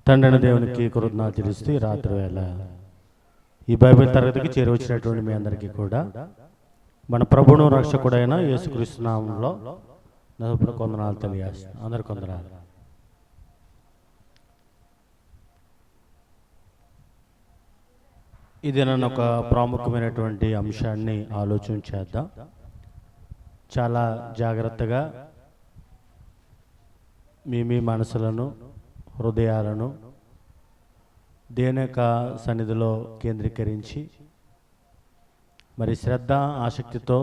తండ్రి దేవునికి కృతజ్ఞతలు చెల్లిస్తూ ఈ రాత్రి వేళ ఈ బైబిల్ తరగతికి చేరవచ్చినటువంటి మీ అందరికీ కూడా మన ప్రభువును రక్షకుడైన యేసుక్రీస్తు నామములో నా కొందనాలు తెలియజేస్తాను. అందరి కొందనాలు. ఇది నన్ను ఒక ప్రాముఖ్యమైనటువంటి అంశాన్ని ఆలోచన చేద్దాం. చాలా జాగ్రత్తగా మీ మనసులను, హృదయాలను దేవుని యొక్క సన్నిధిలో కేంద్రీకరించి మరి శ్రద్ధ ఆసక్తితో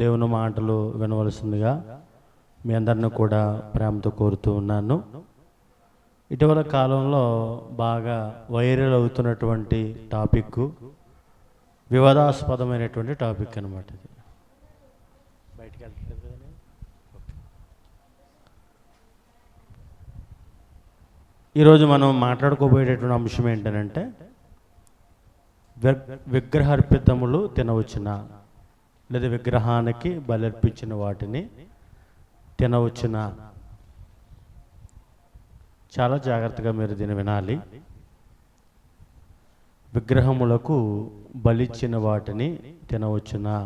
దేవుని మాటలు వినవలసిందిగా మీ అందరిని కూడా ప్రేమతో కోరుతూ ఉన్నాను. ఇటీవల కాలంలో బాగా వైరల్ అవుతున్నటువంటి టాపిక్ వివాదాస్పదమైనటువంటి టాపిక్ అన్నమాట. ఇది బయటికి వెళ్తలేదు కదా. ఈరోజు మనం మాట్లాడుకోబోయేటటువంటి అంశం ఏంటంటే విగ్రహార్పితములు తినవచ్చునా, లేదా విగ్రహానికి బలర్పించిన వాటిని తినవచ్చునా. చాలా జాగ్రత్తగా మీరు దీన్ని వినాలి. విగ్రహములకు బలిచ్చిన వాటిని తినవచ్చునా.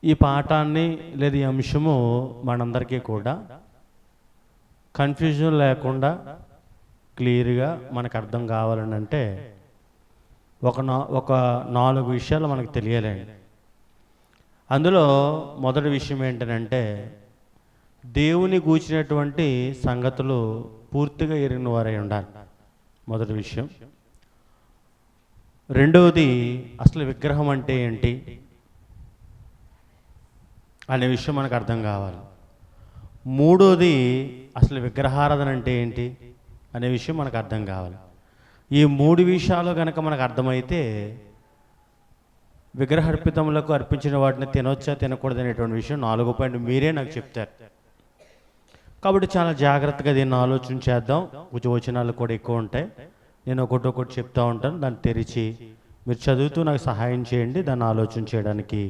ఈ పాఠాన్ని లేదా ఈ అంశము మనందరికీ కూడా కన్ఫ్యూజన్ లేకుండా క్లియర్గా మనకు అర్థం కావాలని అంటే ఒక 4 విషయాలు మనకు తెలియాలండి. అందులో మొదటి విషయం ఏంటంటే దేవుని గూర్చినటువంటి సంగతులు పూర్తిగా ఎరిగిన వారై ఉండాలి. మొదటి విషయం. రెండవది, అసలు విగ్రహం అంటే ఏంటి అనే విషయం మనకు అర్థం కావాలి. మూడోది, అసలు విగ్రహారాధన అంటే ఏంటి అనే విషయం మనకు అర్థం కావాలి. ఈ 3 విషయాలు కనుక మనకు అర్థమైతే విగ్రహార్పితములకు అర్పించిన వాటిని తినొచ్చా తినకూడదు అనేటువంటి విషయం 4వ పాయింట్ మీరే నాకు చెప్తారు. కాబట్టి చాలా జాగ్రత్తగా దీన్ని ఆలోచన చేద్దాం. వచనాలు కూడా ఎక్కువ ఉంటాయి. నేను ఒకటి చెప్తూ ఉంటాను. దాన్ని తెరిచి మీరు చదువుతూ నాకు సహాయం చేయండి. దాన్ని ఆలోచన చేయడానికి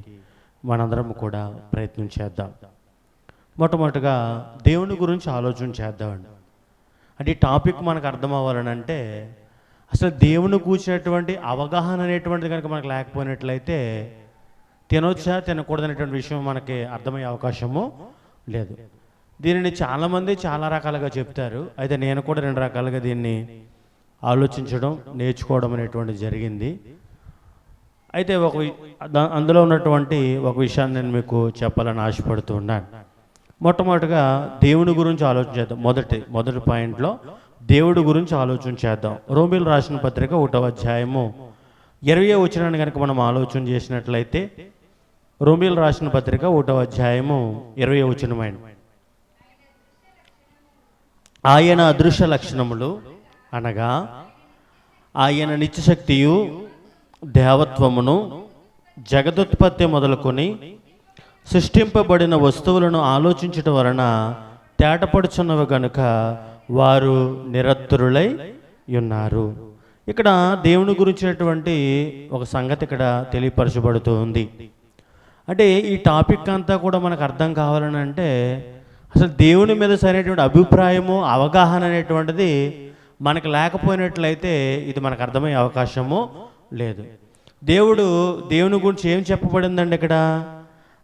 మనందరం కూడా ప్రయత్నం చేద్దాం. మొట్టమొదటిగా దేవుని గురించి ఆలోచన చేద్దామండి. అంటే ఈ టాపిక్ మనకు అర్థం అవ్వాలని అంటే అసలు దేవుని కూర్చున్నటువంటి అవగాహన అనేటువంటిది కనుక మనకు లేకపోయినట్లయితే తినొచ్చా తినకూడదు అనేటువంటి విషయం మనకి అర్థమయ్యే అవకాశము లేదు. దీనిని చాలామంది చాలా రకాలుగా చెప్తారు. అయితే నేను కూడా 2 రకాలుగా దీన్ని ఆలోచించడం, నేర్చుకోవడం అనేటువంటిది జరిగింది. అయితే అందులో ఉన్నటువంటి ఒక విషయాన్ని నేను మీకు చెప్పాలని ఆశపడుతూ ఉన్నాను. మొట్టమొదటిగా దేవుని గురించి ఆలోచన చేద్దాం. మొదటి పాయింట్లో దేవుడి గురించి ఆలోచన చేద్దాం. రోమీయులు రాసిన పత్రిక 1వ అధ్యాయము 20వ వచనాన్ని కనుక మనం ఆలోచన చేసినట్లయితే, రోమీయులు రాసిన పత్రిక 1వ అధ్యాయము 20వ వచనమైన ఆయన అదృశ్య లక్షణములు అనగా ఆయన నిత్యశక్తియు దేవత్వమును జగదుత్పత్తి మొదలుకొని సృష్టింపబడిన వస్తువులను ఆలోచించటం వలన తేటపడుచున్నవి గనుక వారు నిరత్తురులై ఉన్నారు. ఇక్కడ దేవుని గురించినటువంటి ఒక సంగతి ఇక్కడ తెలియపరచబడుతూ ఉంది. అంటే ఈ టాపిక్ అంతా కూడా మనకు అర్థం కావాలని అంటే అసలు దేవుని మీద సరైనటువంటి అభిప్రాయము, అవగాహన అనేటువంటిది మనకు లేకపోయినట్లయితే ఇది మనకు అర్థమయ్యే అవకాశము లేదు. దేవుని గురించి ఏం చెప్పబడిందండి ఇక్కడ?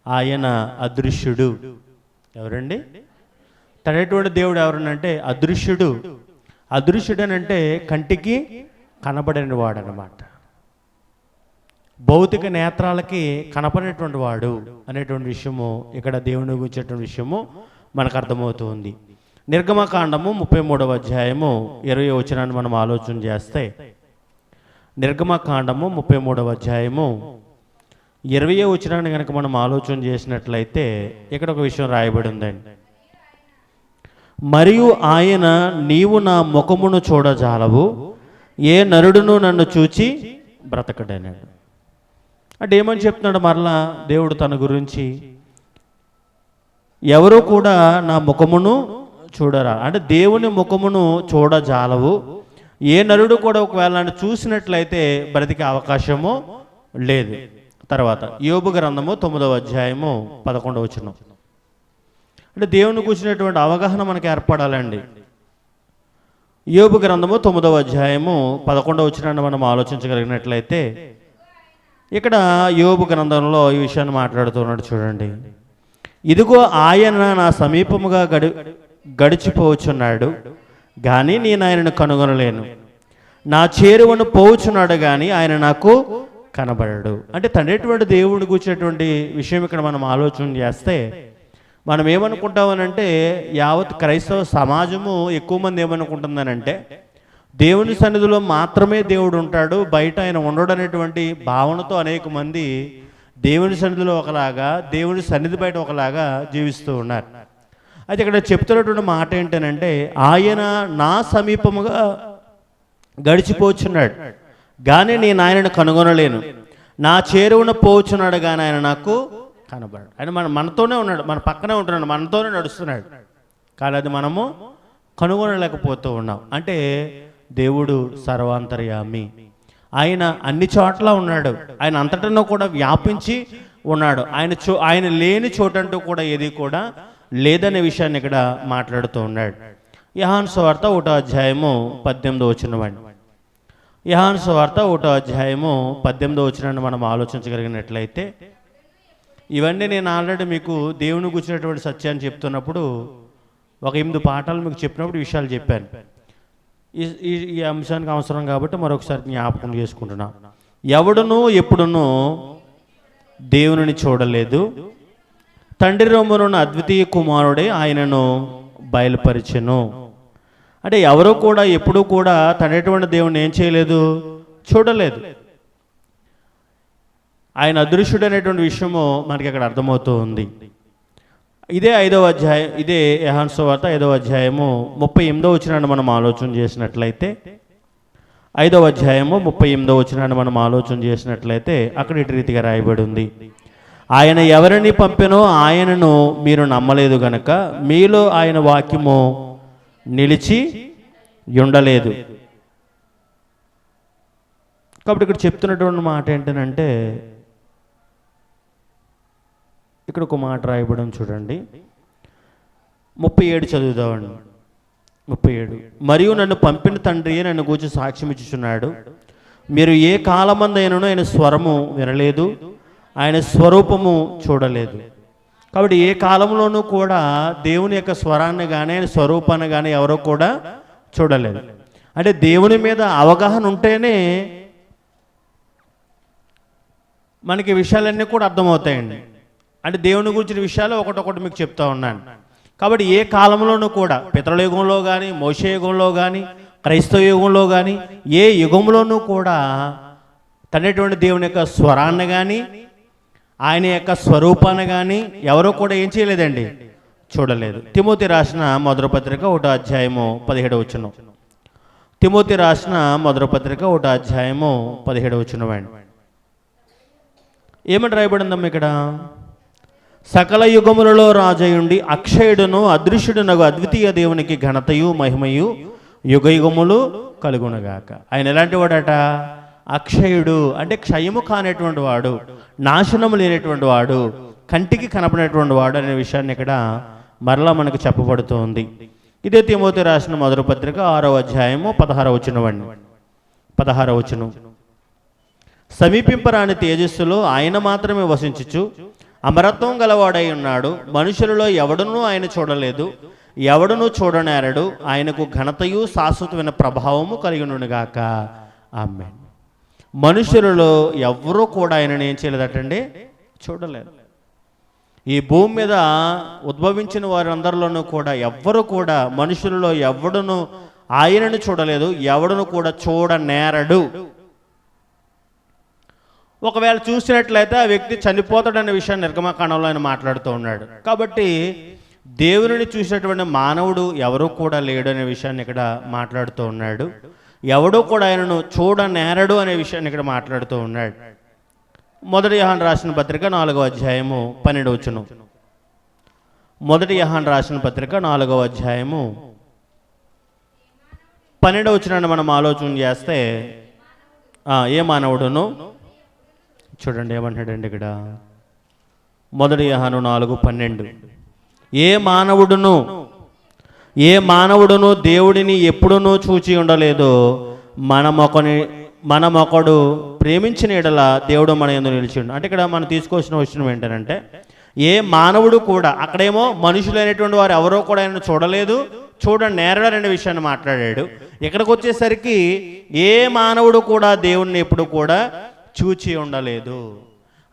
ఆయన అదృశ్యుడు. ఎవరండి? తనేటువంటి దేవుడు ఎవరనంటే అదృశ్యుడు. అదృశ్యుడనంటే కంటికి కనబడని వాడు అన్నమాట. భౌతిక నేత్రాలకి కనపడేటువంటి వాడు అనేటువంటి విషయము ఇక్కడ దేవుని గురించేటువంటి విషయము మనకు అర్థమవుతుంది. నిర్గమకాండము 33వ అధ్యాయము 20వ వచనాన్ని మనం ఆలోచన చేస్తే, నిర్గమకాండము 33వ అధ్యాయము 20వ వచనాన్ని కనుక మనం ఆలోచన చేసినట్లయితే ఇక్కడ ఒక విషయం రాయబడి ఉందండి. మరియు ఆయన, నీవు నా ముఖమును చూడజాలవు, ఏ నరుడును నన్ను చూచి బ్రతకడన్నాడు. అంటే ఏమని చెప్తున్నాడు మరలా దేవుడు తన గురించి? ఎవరు కూడా నా ముఖమును చూడరా, అంటే దేవుని ముఖమును చూడజాలవు, ఏ నరుడు కూడా ఒకవేళ నన్ను చూసినట్లయితే బ్రతికే అవకాశము లేదు. తర్వాత యోబు గ్రంథము 9వ అధ్యాయము 11వ వచనం. అంటే దేవుని కూర్చున్నటువంటి అవగాహన మనకి ఏర్పడాలండి. యోబు గ్రంథము 9వ అధ్యాయము 11వ వచనాన్ని మనం ఆలోచించగలిగినట్లయితే ఇక్కడ యోబు గ్రంథంలో ఈ విషయాన్ని మాట్లాడుతున్నాడు చూడండి. ఇదిగో ఆయన నా సమీపముగా గడిచిపోవచ్చున్నాడు, కానీ నేను ఆయనను కనుగొనలేను. నా చేరువను పోవచ్చున్నాడు, కానీ ఆయన నాకు కనబడడు. అంటే తండ్రిటువంటి దేవుడిని కూర్చున్నటువంటి విషయం ఇక్కడ మనం ఆలోచన చేస్తే మనం ఏమనుకుంటామనంటే, యావత్ క్రైస్తవ సమాజము ఎక్కువ మంది ఏమనుకుంటుందనంటే దేవుని సన్నిధిలో మాత్రమే దేవుడు ఉంటాడు, బయట ఆయన ఉండడు అనేటువంటి భావనతో అనేక మంది దేవుని సన్నిధిలో ఒకలాగా, దేవుని సన్నిధి బయట ఒకలాగా జీవిస్తూ ఉన్నారు. అయితే ఇక్కడ చెప్తున్నటువంటి మాట ఏంటనంటే, ఆయన నా సమీపముగా గడిచిపోచున్నాడు, కానీ నేను ఆయనను కనుగొనలేను. నా చేరువున పోచున్నాడు, కానీ ఆయన నాకు కనబడు. ఆయన మనతోనే ఉన్నాడు, మన పక్కనే ఉంటున్నాడు, మనతోనే నడుస్తున్నాడు, కానీ అది మనము కనుగొనలేకపోతూ ఉన్నాం. అంటే దేవుడు సర్వాంతర్యామి, ఆయన అన్ని చోట్ల ఉన్నాడు, ఆయన అంతటా కూడా వ్యాపించి ఉన్నాడు. ఆయన లేని చోటంటూ కూడా ఏది కూడా లేదనే విషయాన్ని ఇక్కడ మాట్లాడుతూ ఉన్నాడు. యోహాను సువార్త 1వ అధ్యాయము 18వ వచనం. యోహాను సువార్త 1వ అధ్యాయము 18వ వచనాన్ని మనం ఆలోచించగలిగినట్లయితే, ఇవన్నీ నేను ఆల్రెడీ మీకు దేవుని గురించినటువంటి సత్యాన్ని చెప్తున్నప్పుడు ఒక 8 పాఠాలు మీకు చెప్పినప్పుడు విషయాలు చెప్పాను. ఈ అంశానికి అవసరం కాబట్టి మరొకసారి జ్ఞాపకం చేసుకుంటున్నా. ఎవడునూ ఎప్పుడునూ దేవుని చూడలేదు, తండ్రి రొమ్మునున్న అద్వితీయ కుమారుడే ఆయనను బయలుపరిచెను. అంటే ఎవరో కూడా ఎప్పుడూ కూడా తండ్రి దేవుని ఏం చేయలేదు, చూడలేదు. ఆయన అదృశ్యుడు అనేటువంటి విషయము మనకి అక్కడ అర్థమవుతూ ఉంది. ఇదే 5వ అధ్యాయం, ఇదే యోహాను సువార్త 5వ అధ్యాయము 38వ వచనాన్ని మనం ఆలోచన చేసినట్లయితే, 5వ అధ్యాయము 38వ వచనాన్ని మనం ఆలోచన చేసినట్లయితే అక్కడ ఇటు రీతిగా రాయబడి ఉంది, ఆయన ఎవరిని పంపెనో ఆయనను మీరు నమ్మలేదు గనక మీలో ఆయన వాక్యము నిలిచి ఉండలేదు. కాబట్టి ఇక్కడ చెప్తున్నటువంటి మాట ఏంటంటే, ఇక్కడ ఒక మాట రాయబడం చూడండి, 37 చదువుదామండి. 37, మరియు నన్ను పంపిన తండ్రియే నన్ను గూర్చి సాక్ష్యం ఇచ్చుచున్నాడు, మీరు ఏ కాలమందైనను ఆయన స్వరము వినలేదు, ఆయన స్వరూపము చూడలేదు. కాబట్టి ఏ కాలంలోనూ కూడా దేవుని యొక్క స్వరాన్ని కానీ ఆయన స్వరూపాన్ని కానీ ఎవరో కూడా చూడలేదు. అంటే దేవుని మీద అవగాహన ఉంటేనే మనకి విషయాలన్నీ కూడా అర్థమవుతాయండి. అంటే దేవుని గురించిన విషయాలు ఒకటొకటి మీకు చెప్తా ఉన్నాను. కాబట్టి ఏ కాలంలోనూ కూడా, పితరుల యుగంలో కానీ, మోషే యుగంలో కానీ, క్రైస్తవ యుగంలో కానీ, ఏ యుగంలోనూ కూడా తండ్రి దేవుని యొక్క స్వరాన్ని కానీ ఆయన యొక్క స్వరూపాన్ని కానీ ఎవరో కూడా ఏం చేయలేదండి, చూడలేదు. తిమోతి రాసిన మొదటి పత్రిక 1వ అధ్యాయము 17వ వచనం. తిమోతి రాసిన మొదటి పత్రిక 1వ అధ్యాయము 17వ వచనం అండి. ఏమని రాయబడిందమ్మా ఇక్కడ, సకల యుగములలో రాజయుండి అక్షయుడును అదృశ్యుడునగు అద్వితీయ దేవునికి ఘనతయు మహిమయు యుగ యుగములు కలుగునగాక. ఆయన ఎలాంటి వాడట, అక్షయుడు, అంటే క్షయము కానటువంటి వాడు, నాశనము లేనటువంటి వాడు, కంటికి కనపడినటువంటి వాడు అనే విషయాన్ని ఇక్కడ మరలా మనకు చెప్పబడుతోంది. ఇదే తిమోతి రాసిన మొదటి పత్రిక 6వ అధ్యాయము 16వ వచనం అండి. 16వ వచనం, సమీపింపరాని తేజస్సులో ఆయన మాత్రమే వసించుచు అమరత్వం గలవాడై ఉన్నాడు, మనుషులలో ఎవడునూ ఆయన చూడలేదు, ఎవడునూ చూడనేరడు, ఆయనకు ఘనతయు శాశ్వతమైన ప్రభావము కలిగినుగాక. ఆమేన్. మనుషులలో ఎవరూ కూడా ఆయనను ఏం చేయలేదటండి, చూడలేదు. ఈ భూమి మీద ఉద్భవించిన వారందరిలోనూ కూడా ఎవ్వరు కూడా, మనుషులలో ఎవడును ఆయనను చూడలేదు, ఎవడును కూడా చూడనేరడు. ఒకవేళ చూసినట్లయితే ఆ వ్యక్తి చనిపోతాడనే విషయాన్ని నిర్గమకాండంలో ఆయన మాట్లాడుతూ ఉన్నాడు. కాబట్టి దేవుని చూసినటువంటి మానవుడు ఎవరూ కూడా లేడు అనే విషయాన్ని ఇక్కడ మాట్లాడుతూ ఉన్నాడు. ఎవడో కూడా ఆయనను చూడనేరడు అనే విషయాన్ని ఇక్కడ మాట్లాడుతూ ఉన్నాడు. మొదటి యోహాను రాసిన పత్రిక 4వ అధ్యాయము 12వ వచనం. మొదటి యోహాను రాసిన పత్రిక 4వ అధ్యాయము 12వ వచనాన్ని మనం ఆలోచన చేస్తే, ఏ మానవుడును చూడండి ఏమంటాడండి ఇక్కడ, మొదటి యోహాను 4:12, ఏ మానవుడును దేవుడిని ఎప్పుడునూ చూచి ఉండలేదు. మనమొకడు ప్రేమించిన ఎడల దేవుడు మన యందు నిలిచిండు. అంటే ఇక్కడ మనం తీసుకోవాల్సిన విషయం ఏంటంటే, ఏ మానవుడు కూడా, అక్కడేమో మనుషులైనటువంటి వారు ఎవరో కూడా ఆయన చూడలేదు, నేరడు అనే విషయాన్ని మాట్లాడాడు. ఇక్కడికి వచ్చేసరికి ఏ మానవుడు కూడా దేవుణ్ణి ఎప్పుడు కూడా చూచి ఉండలేదు.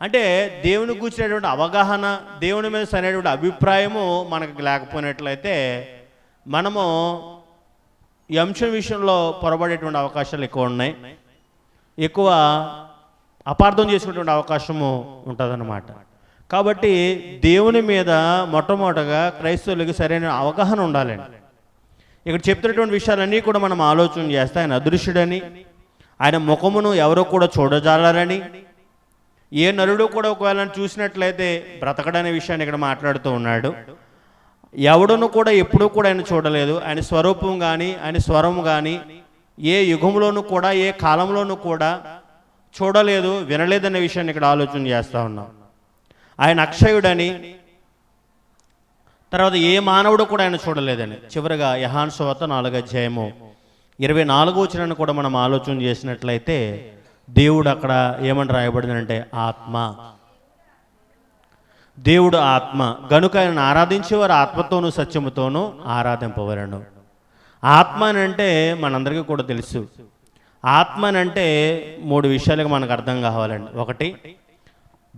అంటే దేవుని కూర్చునేటువంటి అవగాహన, దేవుని మీద సరైనటువంటి అభిప్రాయము మనకు లేకపోయినట్లయితే మనము ఈ అంశం విషయంలో పొరబడేటువంటి అవకాశాలు ఎక్కువ ఉన్నాయి. ఎక్కువ అపార్థం చేసుకునేటువంటి అవకాశము ఉంటుందన్నమాట. కాబట్టి దేవుని మీద మొట్టమొదటగా క్రైస్తవులకి సరైన అవగాహన ఉండాలండి. ఇక్కడ చెప్తున్నటువంటి విషయాలన్నీ కూడా మనం ఆలోచన చేస్తే ఆయన అదృశ్యుడని, ఆయన ముఖమును ఎవరో కూడా చూడజాలరని, ఏ నరుడు కూడా ఒకవేళ చూసినట్లయితే బ్రతకడనే విషయాన్ని ఇక్కడ మాట్లాడుతూ ఉన్నాడు. ఎవడును కూడా ఎప్పుడూ కూడా ఆయన చూడలేదు. ఆయన స్వరూపం కానీ ఆయన స్వరం కానీ ఏ యుగంలోనూ కూడా ఏ కాలంలోనూ కూడా చూడలేదు, వినలేదనే విషయాన్ని ఇక్కడ ఆలోచన చేస్తూ ఉన్నాం. ఆయన అక్షయుడని, తర్వాత ఏ మానవుడు కూడా ఆయన చూడలేదని. చివరిగా యోహాను సువార్త 4:24 కూడా మనం ఆలోచన చేసినట్లయితే దేవుడు అక్కడ ఏమని రాయబడిందంటే ఆత్మ. దేవుడు ఆత్మ గనుక ఆయన ఆరాధించేవారు ఆత్మతోనూ సత్యముతోనూ ఆరాధింపవలను. ఆత్మ అని అంటే మనందరికీ కూడా తెలుసు. ఆత్మ అని అంటే 3 విషయాలుగా మనకు అర్థం కావాలండి. ఒకటి,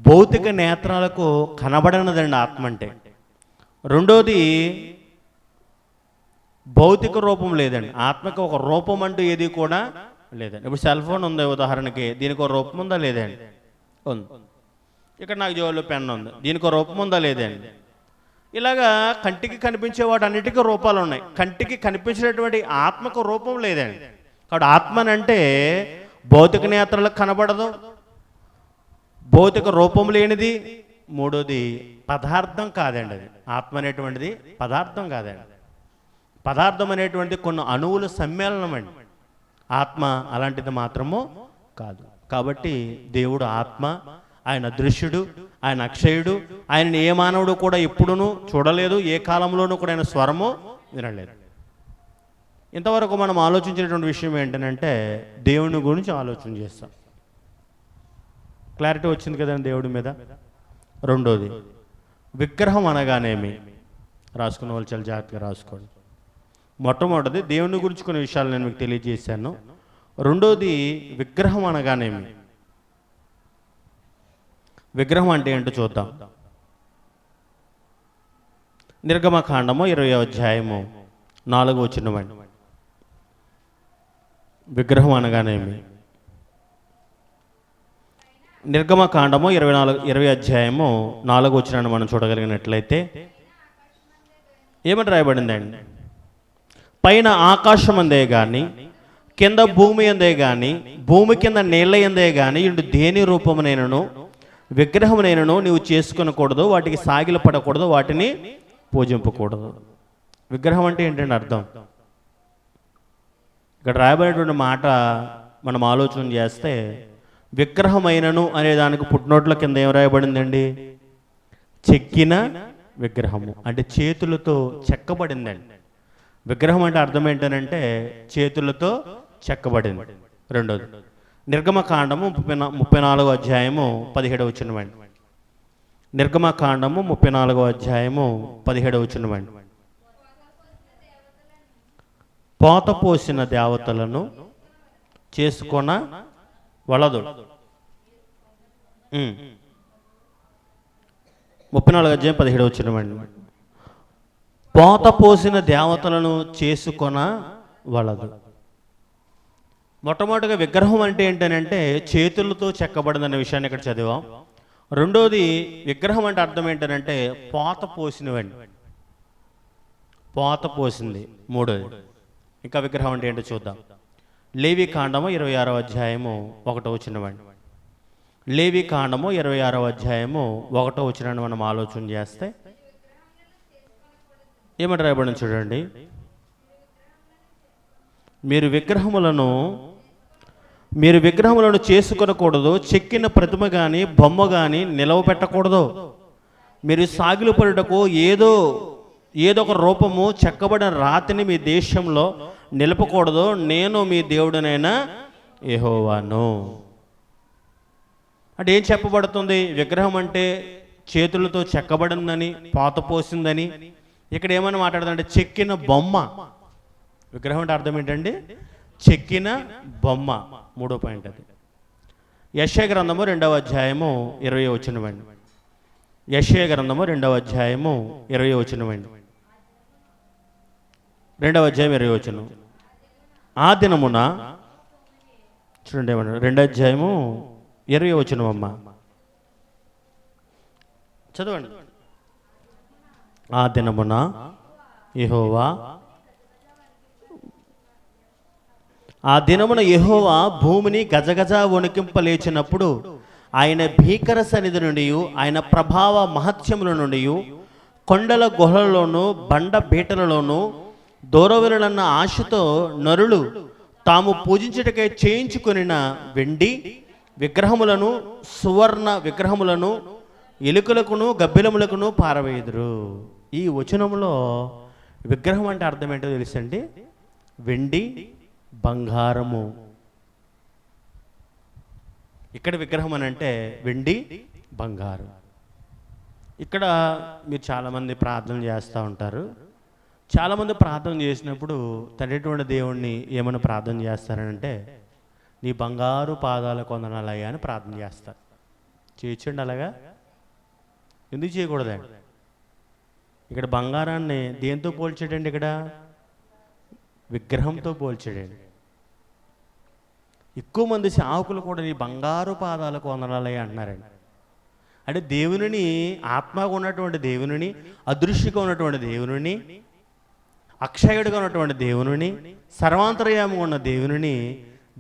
భౌతిక నేత్రాలకు కనబడనదండి ఆత్మ అంటే. రెండోది, భౌతిక రూపం లేదండి. ఆత్మకి ఒక రూపం అంటూ ఏది కూడా లేదండి. ఇప్పుడు సెల్ ఫోన్ ఉంది ఉదాహరణకి, దీనికి ఒక రూపం ఉందా లేదండి? ఉంది. ఇక్కడ నాకు జోలు పెన్ ఉంది, దీనికి ఒక రూపం ఉందా లేదండి? ఇలాగా కంటికి కనిపించే వాటి అన్నిటికీ రూపాలు ఉన్నాయి. కంటికి కనిపించినటువంటి ఆత్మకు రూపం లేదండి. కాబట్టి ఆత్మనంటే భౌతిక నేత్రాలకు కనబడదు, భౌతిక రూపం లేనిది. మూడోది, పదార్థం కాదండి. అది ఆత్మ అనేటువంటిది పదార్థం కాదండి. పదార్థం అనేటువంటిది కొన్ని అణువుల సమ్మేళనం అండి. ఆత్మ అలాంటిది మాత్రము కాదు. కాబట్టి దేవుడు ఆత్మ, ఆయన అదృశ్యుడు, ఆయన అక్షయుడు. ఆయనని ఏ మానవుడు కూడా ఎప్పుడునూ చూడలేదు, ఏ కాలంలోనూ కూడా ఆయన స్వరము వినలేదు. ఇంతవరకు మనం ఆలోచించినటువంటి విషయం ఏంటంటే దేవుని గురించి ఆలోచన చేస్తాం. క్లారిటీ వచ్చింది కదండి దేవుడి మీద. రెండోది, విగ్రహం అనగానేమి? రాసుకున్న వాళ్ళు చాలా జాగ్రత్తగా రాసుకోండి. మొట్టమొదటిది దేవుని గురించి కొన్ని విషయాలు నేను మీకు తెలియజేశాను. రెండోది, విగ్రహం అనగానేమి? విగ్రహం అంటే ఏంటో చూద్దాం. నిర్గమకాండము 20:4 విగ్రహం అనగానేమి? నిర్గమకాండము 20:4 మనం చూడగలిగినట్లయితే ఏమని రాయబడిందండి? పైన ఆకాశం అందే కానీ, కింద భూమి అందే కానీ, భూమి కింద నీళ్ళ అందే కానీ ఇటు దేని రూపమునైనను విగ్రహమునైనను నీవు చేసుకొనకూడదు, వాటికి సాగిల పడకూడదు, వాటిని పూజింపకూడదు. విగ్రహం అంటే ఏంటంటే అర్థం? ఇక్కడ రాయబడినటువంటి మాట మనం ఆలోచన చేస్తే, విగ్రహమైనను అనే దానికి పుట్టినోట్ల కింద ఏం రాయబడిందండి? చెక్కిన విగ్రహము, అంటే చేతులతో చెక్కబడిందండి. విగ్రహం అంటే అర్థం ఏంటనంటే చేతులతో చెక్కబడింది. రెండోది, నిర్గమకాండము 34:17 నిర్గమకాండము 34:17 పోత పోసిన దేవతలను చేసుకొన వలదు. 34:17 పోత పోసిన దేవతలను చేసుకొన వలదు. మొట్టమొదటిగా విగ్రహం అంటే ఏంటనంటే చేతులతో చెక్కబడిందనే విషయాన్ని ఇక్కడ చదివాం. రెండోది, విగ్రహం అంటే అర్థం ఏంటనంటే పోత పోసినవండి, పోత పోసింది. మూడోది, ఇంకా విగ్రహం అంటే ఏంటో చూద్దాం. లేవికాండము 26:1 లేవికాండము 26:1 మనం ఆలోచన చేస్తే ఏమని రాయబడింది చూడండి. మీరు విగ్రహములను చేసుకొనకూడదు, చెక్కిన ప్రతిమ కానీ బొమ్మ కానీ నిలవ పెట్టకూడదు. మీరు సాగిలు పడుటకు ఏదో ఏదో ఒక రూపము చెక్కబడిన రాతిని మీ దేశంలో నిలపకూడదు, నేను మీ దేవుడనైనా యెహోవాను. అంటే ఏం చెప్పబడుతుంది? విగ్రహం అంటే చేతులతో చెక్కబడిందని, పాత పోసిందని. ఇక్కడ ఏమని మాట్లాడుతుందంటే చెక్కిన బొమ్మ. విగ్రహం అంటే అర్థం ఏంటండి? చెక్కిన బొమ్మ. 3వ పాయింట్ అది. యెషయా గ్రంథము 2వ అధ్యాయము 20వ వచనం అండి. యెషయా గ్రంథము 2వ అధ్యాయము 20వ వచనం అండి. 2వ అధ్యాయం 20వ వచనం. ఆ దినమున చూడండి ఏమన్నా, 2వ అధ్యాయము 20వ వచనం అమ్మ చదవండి. ఆ దినమున యెహోవా, ఆ దినమున యెహోవా భూమిని గజగజ వణికింపలేచినప్పుడు ఆయన భీకర సన్నిధి నుండి, ఆయన ప్రభావ మహత్యముల నుండి, కొండల గుహలలోను బండ బీటలలోను దూరవెళ్ళన్న ఆశతో నరులు తాము పూజించుటకై చేయించుకొనిన వెండి విగ్రహములను, సువర్ణ విగ్రహములను ఎలుకలకును గబ్బిలములకును పారవేయుదురు. ఈ వచనంలో విగ్రహం అంటే అర్థం ఏంటో తెలుసండి? వెండి, బంగారము. ఇక్కడ విగ్రహం అని అంటే వెండి, బంగారం. ఇక్కడ మీరు చాలామంది ప్రార్థన చేస్తూ ఉంటారు. చాలామంది ప్రార్థన చేసినప్పుడు తండ్రి దేవుణ్ణి ఏమైనా ప్రార్థన చేస్తారంటే, నీ బంగారు పాదాల కొందనాలయ్యా అని ప్రార్థన చేస్తారు. చేయొచ్చండి అలాగా? ఎందుకు చేయకూడదండి? ఇక్కడ బంగారాన్ని దేంతో పోల్చాడండి? ఇక్కడ విగ్రహంతో పోల్చాడండి. ఎక్కువ మంది సేవకులు కూడా నీ బంగారు పాదాలకు వందనాలయ్యా అంటున్నారండి. అంటే దేవునిని, ఆత్మగా ఉన్నటువంటి దేవునిని, అదృశ్యంగా ఉన్నటువంటి దేవునిని, అక్షయుడిగా ఉన్నటువంటి దేవునిని, సర్వాంతర్యామంగా ఉన్న దేవునిని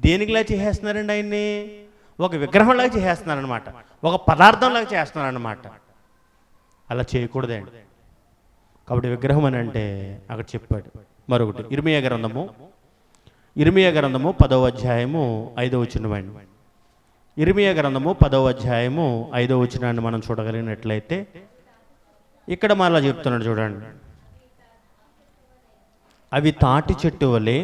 దేనికిలా చేసేస్తున్నారండి? ఆయన్ని ఒక విగ్రహంలాగా చేసేస్తున్నారనమాట, ఒక పదార్థంలాగా చేస్తున్నారనమాట. అలా చేయకూడదండి. కాబట్టి విగ్రహం అని అంటే అక్కడ చెప్పాడు. మరొకటి ఇర్మీయా గ్రంథము 10వ అధ్యాయము 5వ వచనం. ఇర్మీయా గ్రంథము 10వ అధ్యాయము 5వ వచనాన్ని మనం చూడగలిగినట్లయితే ఇక్కడ మళ్ళా చెప్తున్నాడు చూడండి. అవి తాటి చెట్టు వలె,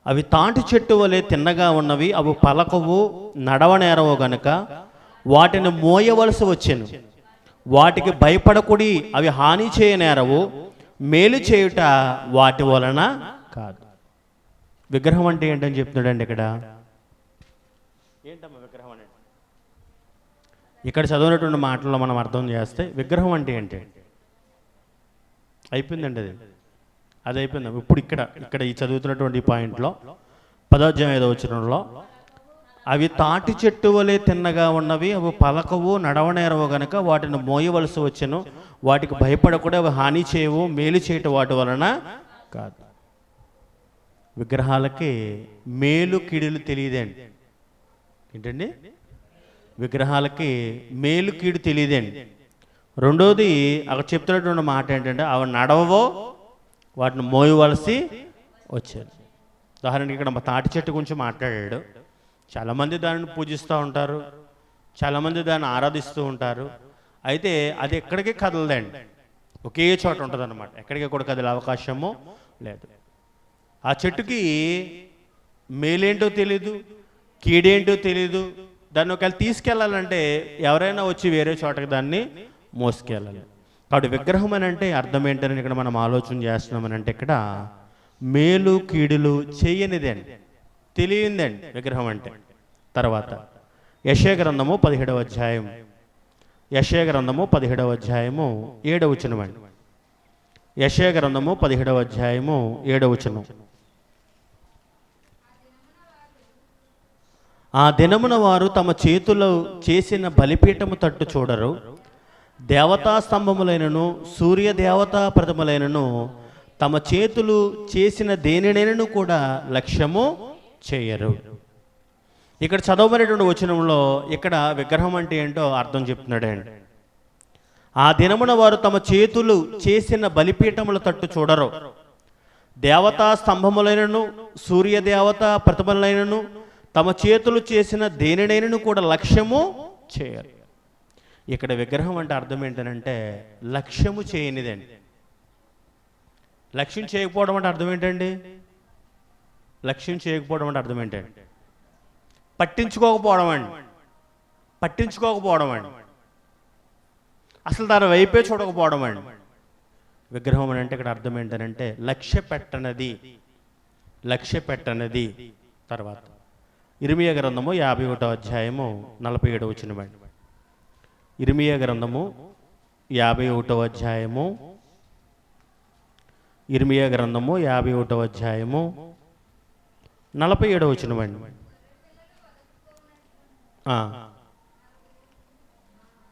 అవి తాటి చెట్టు వలె తిన్నగా ఉన్నవి, అవి పలకవు, నడవనేరవు గనుక వాటిని మోయవలసి వచ్చెను. వాటికి భయపడకుడి, అవి హాని చేయనేరవు, మేలు చేయుట వాటి వలన కాదు. విగ్రహం అంటే ఏంటని చెప్తున్నాడండి ఇక్కడ. ఏంటమ్మా విగ్రహం అంటే? ఇక్కడ చదివినటువంటి మాటల్లో మనం అర్థం చేస్తే విగ్రహం అంటే ఏంటి? అయిపోయిందండి అది అయిపోయింది. ఇప్పుడు ఇక్కడ ఈ చదువుతున్నటువంటి పాయింట్లో 10వ అధ్యాయం 5వ వచనంలో అవి తాటి చెట్టు వలె తిన్నగా ఉన్నవి, అవి పలకవు, నడవనేరవు గనుక వాటిని మోయవలసి వచ్చెను. వాటికి భయపడకుండా అవి హాని చేయవు, మేలు చేయటం వాటి వలన కాదు. విగ్రహాలకి మేలు కీడులు తెలియదండి. ఏంటండి? విగ్రహాలకి మేలు కీడు తెలియదండి. రెండోది అక్కడ చెప్తున్నటువంటి మాట ఏంటంటే అవి నడవవో, వాటిని మోయవలసి వచ్చారు. ఉదాహరణకి ఇక్కడ తాటి చెట్టు గురించి మాట్లాడాడు. చాలామంది దానిని పూజిస్తూ ఉంటారు, చాలామంది దాన్ని ఆరాధిస్తూ ఉంటారు. అయితే అది ఎక్కడికి కదలదండి, ఒకే చోట ఉంటుంది అన్నమాట. ఎక్కడికి కూడా కదిలే అవకాశము లేదు. ఆ చెట్టుకి మేలేంటో తెలీదు, కీడేంటో తెలీదు. దాన్ని ఒకవేళ తీసుకెళ్ళాలంటే ఎవరైనా వచ్చి వేరే చోటకి దాన్ని మోసుకెళ్ళాలి. కాబట్టి విగ్రహం అని అంటే అర్థం ఏంటని ఇక్కడ మనం ఆలోచన చేస్తున్నామని అంటే ఇక్కడ మేలు కీడులు చేయనిదండి, తెలియందండి విగ్రహం అంటే. తర్వాత యెషయా గ్రంథము 17వ అధ్యాయం, యెషయా గ్రంథము 17వ అధ్యాయము 7వ వచనం అండి. యెషయా గ్రంథము 17వ అధ్యాయము 7వ వచనం. ఆ దినమున వారు తమ చేతులు చేసిన బలిపీఠము తట్టు చూడరు, దేవతా స్తంభములైనను సూర్య దేవతా ప్రతిమలైనను తమ చేతులు చేసిన దేనినైనను కూడా లక్ష్యము చేయరు. ఇక్కడ చదవబడినటువంటి వచనంలో ఇక్కడ విగ్రహం అంటే ఏంటో అర్థం చెప్తున్నాడండి. ఆ దినమున వారు తమ చేతులు చేసిన బలిపీఠముల తట్టు చూడరు, దేవతా స్తంభములైనను సూర్య దేవతా ప్రతిమలైనను తమ చేతులు చేసిన దేనినైనను కూడా లక్ష్యము చేయరు. ఇక్కడ విగ్రహం అంటే అర్థం ఏంటంటే లక్ష్యము చేయనిదండి. లక్ష్యం చేయకపోవడం అంటే అర్థం ఏంటండి? లక్ష్యం చేయకపోవడం అంటే అర్థం ఏంటండి? పట్టించుకోకపోవడం అండి. పట్టించుకోకపోవడం అండి. అసలు దాని వైపే చూడకపోవడం అండి. విగ్రహం అని అంటే ఇక్కడ అర్థం ఏంటంటే లక్ష్య పెట్టనది. తర్వాత ఇర్మియా గ్రంథము 51వ అధ్యాయము 47వ వచనమండి. ఇర్మియా గ్రంథము 51వ అధ్యాయము 51వ అధ్యాయము 47వ వచనమండి.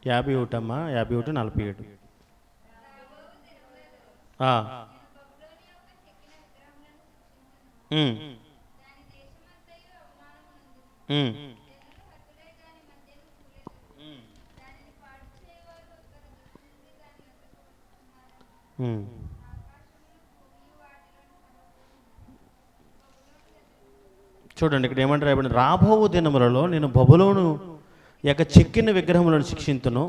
51 అమ్మా, 51, 47. చూడండి ఇక్కడ ఏమంటారు, రాబో దినములలో నేను బబులోను యొక్క చెక్కిన విగ్రహములను శిక్షింతును,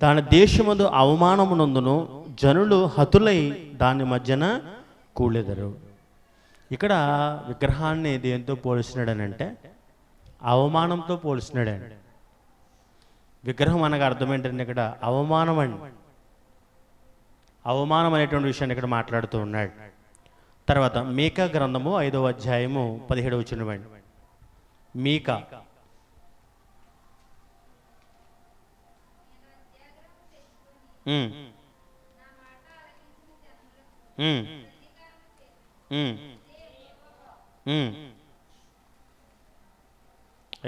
దాని దేశమందు అవమానమునందును, జనులు హతులై దాని మధ్యన కూలెదరు. ఇక్కడ విగ్రహాన్ని దేంతో పోల్చినాడనంటే అవమానంతో పోల్చినాడండి. విగ్రహం అనగా అర్థం ఏంటంటే ఇక్కడ అవమానం అండి. అవమానం అనేటువంటి విషయాన్ని ఇక్కడ మాట్లాడుతూ ఉన్నాడు. తర్వాత మీకా గ్రంథము 5వ అధ్యాయము 17వ వచనమండి. మీకా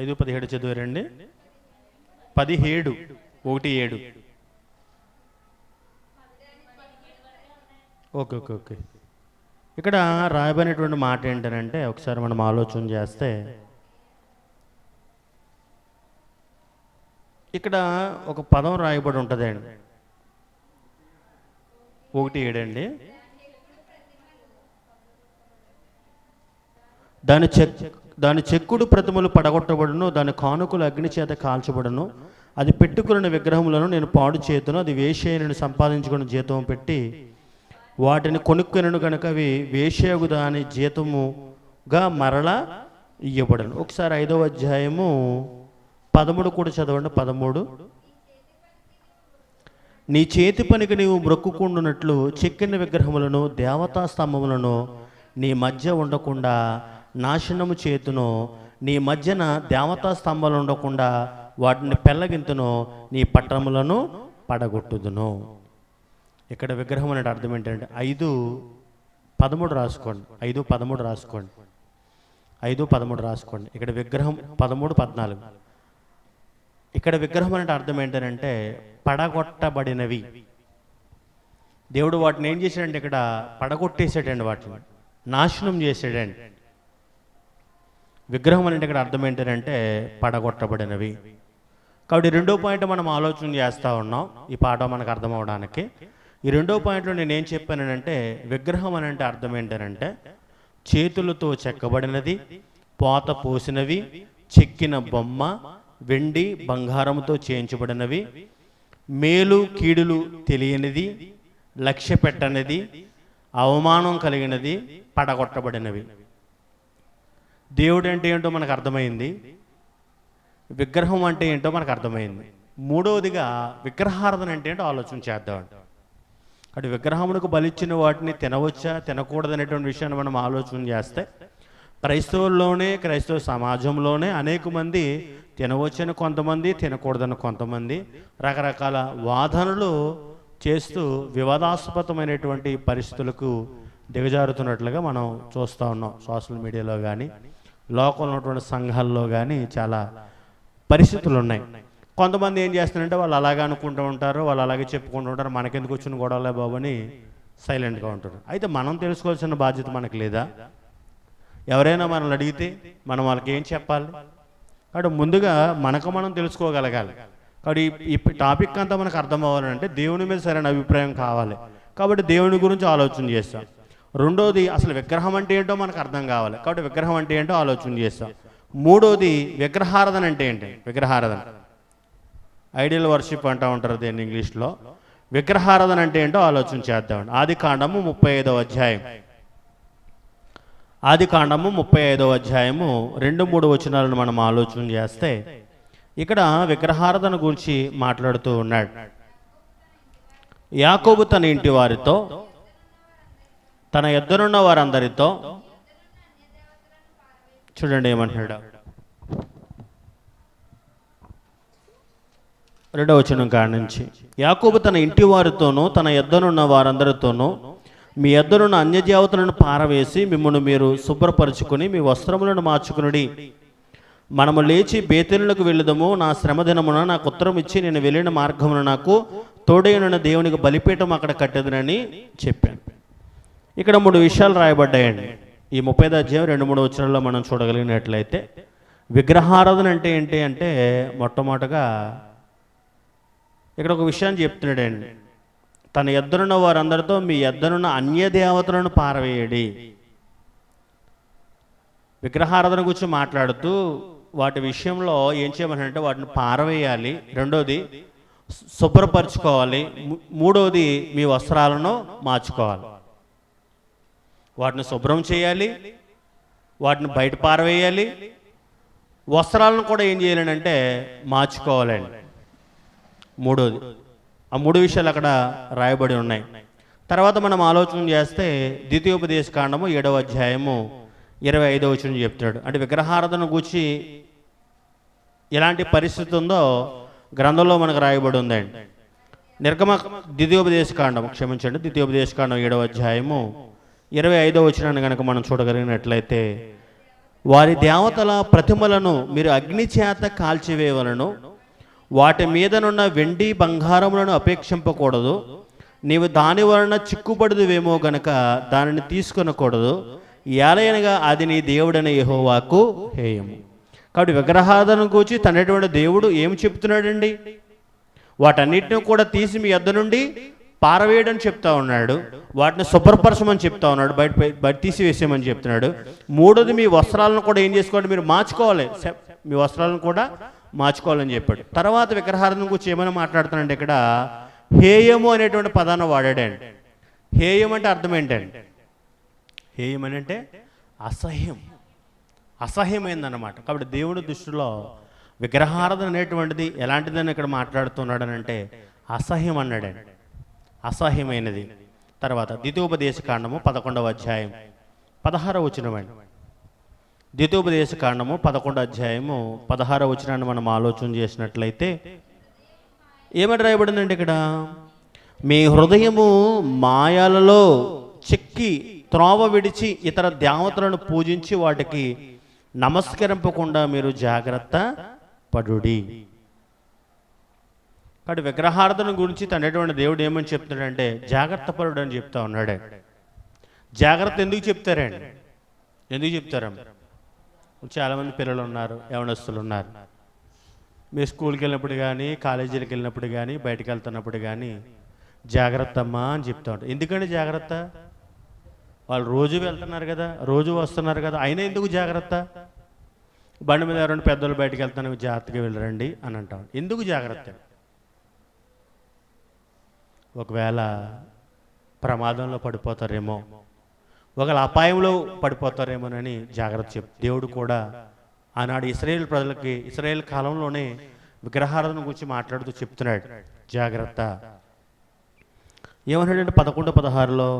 ఐదు 17 చదివారండి. 17, 1-7. ఓకే. ఇక్కడ రాయబడినటువంటి మాట ఏంటంటే ఒకసారి మనం ఆలోచన చేస్తే ఇక్కడ ఒక పదం రాయబడి ఉంటుందండి. 1-7 అండి. దాని చెక్కుడు ప్రతిమలు పడగొట్టబడును, దాని కానుకలు అగ్ని చేత కాల్చబడును, అది పెట్టుకున్న విగ్రహములను నేను పాడు చేతును, అది వేశ్యను సంపాదించుకున్న జీతం పెట్టి వాటిని కొనుక్కొనను కనుక అవి వేశ్యగు దాని జీతముగా మరలా ఇయ్యబడను. ఒకసారి 5వ అధ్యాయము 13 కూడా చదవండి. 13, నీ చేతి పనికి నీవు మ్రొక్కుకుండునట్లు చెక్కిన విగ్రహములను దేవతా స్తంభములను నీ మధ్య ఉండకుండా నాశనము చేతును, నీ మధ్యన దేవతా స్తంభాలు ఉండకుండా వాటిని పెళ్ళగింతును, నీ పట్టణములను పడగొట్టుదును. ఇక్కడ విగ్రహం అనే అర్థం ఏంటంటే 5:13 రాసుకోండి. 5:13 రాసుకోండి. 5:13 రాసుకోండి. ఇక్కడ విగ్రహం 13:14. ఇక్కడ విగ్రహం అనే అర్థం ఏంటంటే పడగొట్టబడినవి. దేవుడు వాటిని ఏం చేశాడంటే ఇక్కడ పడగొట్టేసాడండి, వాటిని నాశనం చేసాడండి. విగ్రహం అంటే ఇక్కడ అర్థం ఏంటంటే పడగొట్టబడినవి. కాబట్టి 2వ పాయింట్ మనం ఆలోచన చేస్తూ ఉన్నాం ఈ పాఠం మనకు అర్థం అవడానికి. ఈ 2వ పాయింట్లో నేనేం చెప్పానంటే విగ్రహం అని అంటే అర్థం ఏంటంటే చేతులతో చెక్కబడినది, పోత పోసినవి, చెక్కిన బొమ్మ, వెండి బంగారంతో చేయించబడినవి, మేలు కీడులు తెలియనిది, లక్ష్య పెట్టనిది, అవమానం కలిగినది, పడగొట్టబడినవి. దేవుడు అంటే ఏంటో మనకు అర్థమైంది, విగ్రహం అంటే ఏంటో మనకు అర్థమైంది. 3వదిగా విగ్రహారాధన అంటే ఏంటో ఆలోచన చేద్దాం. అటు విగ్రహమునకు బలిచ్చిన వాటిని తినవచ్చా తినకూడదనేటువంటి విషయాన్ని మనం ఆలోచన చేస్తే క్రైస్తవ సమాజంలోనే అనేక మంది తినవచ్చని కొంతమంది, తినకూడదని కొంతమంది రకరకాల వాదనలు చేస్తూ వివాదాస్పదమైనటువంటి పరిస్థితులకు దిగజారుతున్నట్లుగా మనం చూస్తూ ఉన్నాం. సోషల్ మీడియాలో కానీ లోకంలో ఉన్నటువంటి సంఘాల్లో కానీ చాలా పరిస్థితులు ఉన్నాయి. కొంతమంది ఏం చేస్తున్నారంటే వాళ్ళు అలాగే అనుకుంటూ ఉంటారు, వాళ్ళు అలాగే చెప్పుకుంటూ ఉంటారు, మనకెందుకు వచ్చిన గొడవలే బాబు అని సైలెంట్గా ఉంటారు. అయితే మనం తెలుసుకోవాల్సిన బాధ్యత మనకు లేదా? ఎవరైనా మనల్ని అడిగితే మనం వాళ్ళకి ఏం చెప్పాలి? కాబట్టి ముందుగా మనకు మనం తెలుసుకోగలగాలి. కాబట్టి ఈ టాపిక్ అంతా మనకు అర్థం అవ్వాలంటే దేవుని మీద సరైన అభిప్రాయం కావాలి. కాబట్టి దేవుని గురించి ఆలోచన చేస్తాం. 2వది అసలు విగ్రహం అంటే ఏంటో మనకు అర్థం కావాలి. కాబట్టి విగ్రహం అంటే ఏంటో ఆలోచన చేస్తాం. 3వది విగ్రహారాధన అంటే ఏంటి? విగ్రహారాధన ఐడియల్ వర్షిప్ అంటూ ఉంటారు దీన్ని ఇంగ్లీష్లో. విగ్రహారాధన అంటే ఏంటో ఆలోచన చేద్దామండి. ఆదికాండము 35వ అధ్యాయం, ఆదికాండము 35వ అధ్యాయము 2-3 వచనాలను మనం ఆలోచన చేస్తే ఇక్కడ విగ్రహారాధన గురించి మాట్లాడుతూ ఉన్నాడు. యాకోబు తన ఇంటి వారితో, తన యొద్దనున్న వారందరితో, చూడండి ఏమంటున్నాడు 2వ వచనం కాడ నుంచి. యాకోబు తన ఇంటి వారితోనూ తన యొద్దనున్న వారందరితోనూ, మీ యొద్దనున్న అన్యదేవతలను పారవేసి మిమ్మల్ని మీరు శుభ్రపరుచుకుని మీ వస్త్రములను మార్చుకునుడి. మనము లేచి బేతేలునకు వెళ్ళుదము. నా శ్రమ దినమున నాకు ఉత్తరం ఇచ్చి నేను వెళ్ళిన మార్గమున నాకు తోడైన దేవునికి బలిపీఠం అక్కడ కట్టేదనని చెప్పాను. ఇక్కడ 3 విషయాలు రాయబడ్డాయండి. ఈ 35వ అధ్యాయం 2-3 వచనాల్లో మనం చూడగలిగినట్లయితే విగ్రహారాధన అంటే ఏంటి అంటే, మొట్టమొదటగా ఇక్కడ ఒక విషయాన్ని చెప్తున్నాడండి. తన యొద్దనున్న వారందరితో మీ యొద్దనున్న అన్యదేవతలను పారవేయడి. విగ్రహారాధన గురించి మాట్లాడుతూ వాటి విషయంలో ఏం చేయమనంటే వాటిని పారవేయాలి, రెండోది శుభ్రపరచుకోవాలి, మూడోది మీ వస్త్రాలను మార్చుకోవాలి. వాటిని శుభ్రం చేయాలి, వాటిని బయట పారవేయాలి, వస్త్రాలను కూడా ఏం చేయాలని అంటే మార్చుకోవాలండి. మూడోది, ఆ 3 విషయాలు అక్కడ రాయబడి ఉన్నాయి. తర్వాత మనం ఆలోచన చేస్తే ద్వితీయోపదేశకాండము 7వ అధ్యాయము 25వ వచనం చెప్తున్నాడు. అంటే విగ్రహారాధన గురించి ఎలాంటి పరిస్థితి ఉందో గ్రంథంలో మనకు రాయబడి ఉందండి. ద్వితీయోపదేశకాండం 7వ అధ్యాయము 25వ వచనాన్ని కనుక మనం చూడగలిగినట్లయితే, వారి దేవతల ప్రతిమలను మీరు అగ్ని చేత కాల్చివేయవలను, వాటి మీదనున్న వెండి బంగారములను అపేక్షింపకూడదు, నీవు దాని వలన చిక్కుబడుదువేమో గనక దానిని తీసుకొనకూడదు, ఏలయనగా అది నీ దేవుడైన యెహోవాకు హేయము. కాబట్టి విగ్రహారాధన గురించి తనటువంటి దేవుడు ఏమి చెప్తున్నాడండి? వాటన్నిటిని కూడా తీసి మీ యొద్ద నుండి పారవేయడం చెప్తా ఉన్నాడు, వాటిని శుభ్రపరచమని చెప్తా ఉన్నాడు, బయట తీసివేసేయమని చెప్తున్నాడు. మూడోది, మీ వస్త్రాలను కూడా ఏం చేసుకోవాలి, మీరు మార్చుకోవాలి, మీ వస్త్రాలను కూడా మార్చుకోవాలని చెప్పాడు. తర్వాత విగ్రహారాధన గురించి ఏమైనా మాట్లాడుతున్నాడు ఇక్కడ, హేయము అనేటువంటి పదాన్ని వాడాడండి. హేయం అంటే అర్థం ఏంటండి? హేయం అని అంటే అసహ్యం, అసహ్యమైందన్నమాట. కాబట్టి దేవుని దృష్టిలో విగ్రహారాధన అనేటువంటిది ఎలాంటిదని ఇక్కడ మాట్లాడుతున్నాడు అంటే అసహ్యం అన్నాడండి, అసహ్యమైనది. తర్వాత ద్వితీయోపదేశకాండము 11వ అధ్యాయం 16వ వచనం. ద్వితీయోపదేశకాండము 11వ అధ్యాయము 16వ వచనాన్ని మనం ఆలోచన చేసినట్లయితే ఏమని రాయబడిందండి ఇక్కడ, మీ హృదయము మాయాలలో చిక్కి త్రోవ విడిచి ఇతర దేవతలను పూజించి వాటికి నమస్కరింపకుండా మీరు జాగ్రత్త పడుడి. కాబట్టి విగ్రహారాధన గురించి తనటువంటి దేవుడు ఏమని చెప్తున్నాడంటే జాగ్రత్త పడుడు అని చెప్తా ఉన్నాడే. జాగ్రత్త ఎందుకు చెప్తారండి? ఎందుకు చెప్తారమ్మ? చాలామంది పిల్లలు ఉన్నారు, యవనస్తులు ఉన్నారు. మీరు స్కూల్కి వెళ్ళినప్పుడు కానీ, కాలేజీలకు వెళ్ళినప్పుడు కానీ, బయటకు వెళ్తున్నప్పుడు కానీ జాగ్రత్త అమ్మా అని చెప్తా ఉంటారు. ఎందుకంటే జాగ్రత్త, వాళ్ళు రోజు వెళ్తున్నారు కదా, రోజు వస్తున్నారు కదా, అయినా ఎందుకు జాగ్రత్త? బండి మీద ఎవరైనా పెద్దలు బయటకు వెళ్తాను, జాగ్రత్తగా వెళ్ళరండి అని అంటాం. ఎందుకు జాగ్రత్త? ఒకవేళ ప్రమాదంలో పడిపోతారేమో, ఒకవేళ అపాయంలో పడిపోతారేమోనని జాగ్రత్త చెప్పు. దేవుడు కూడా ఆనాడు ఇశ్రాయేల్ ప్రజలకి ఇశ్రాయేల్ కాలంలోనే విగ్రహారాధన గురించి మాట్లాడుతూ చెప్తున్నాడు జాగ్రత్త. ఏమన్నాడంటే 11:16లో,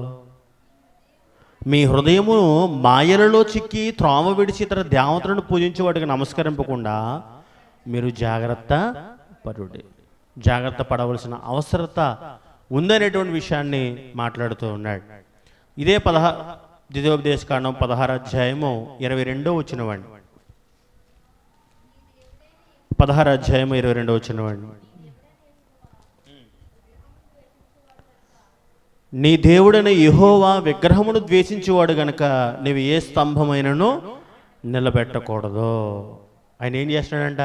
మీ హృదయము మాయలలో చిక్కి త్రోవ విడిచి ఇతర దేవతలను పూజించి వాటికి నమస్కరింపకుండా మీరు జాగ్రత్త పడుడి. జాగ్రత్త పడవలసిన అవసరత ఉందనేటువంటి విషయాన్ని మాట్లాడుతూ ఉన్నాడు. ఇదే ద్వితీయోపదేశకాండం 16వ అధ్యాయము 22వ వచనమండి. 16వ అధ్యాయము 22వ వచనమండి. నీ దేవుడైన యెహోవా విగ్రహమును ద్వేషించేవాడు గనక నీవు ఏ స్తంభమైనను నిలబెట్టకూడదు. ఆయన ఏం చేస్తున్నాడంట?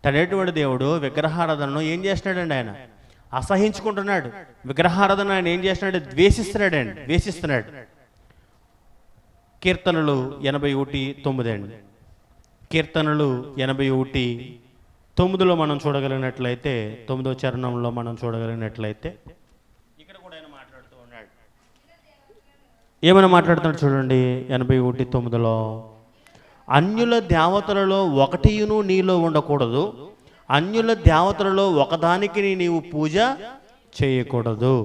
తనేటువంటి దేవుడు విగ్రహారాధనను ఏం చేస్తున్నాడండి? ఆయన అసహించుకుంటున్నాడు. విగ్రహారాధన ఆయన ఏం చేస్తున్నాడు? ద్వేషిస్తున్నాడండి, ద్వేషిస్తున్నాడు. కీర్తనలు 81:9 అండి. కీర్తనలు 81:9 9లో మనం చూడగలిగినట్లయితే 9వ చరణంలో మనం చూడగలిగినట్లయితే ఇక్కడ కూడా ఆయన మాట్లాడుతూ ఉన్నాడు. ఏమైనా మాట్లాడుతున్నాడు చూడండి. 81:9లో అన్యుల దేవతలలో ఒకటియును నీలో ఉండకూడదు, అన్యుల దేవతలలో ఒకదానికి నీవు పూజ చేయకూడదు.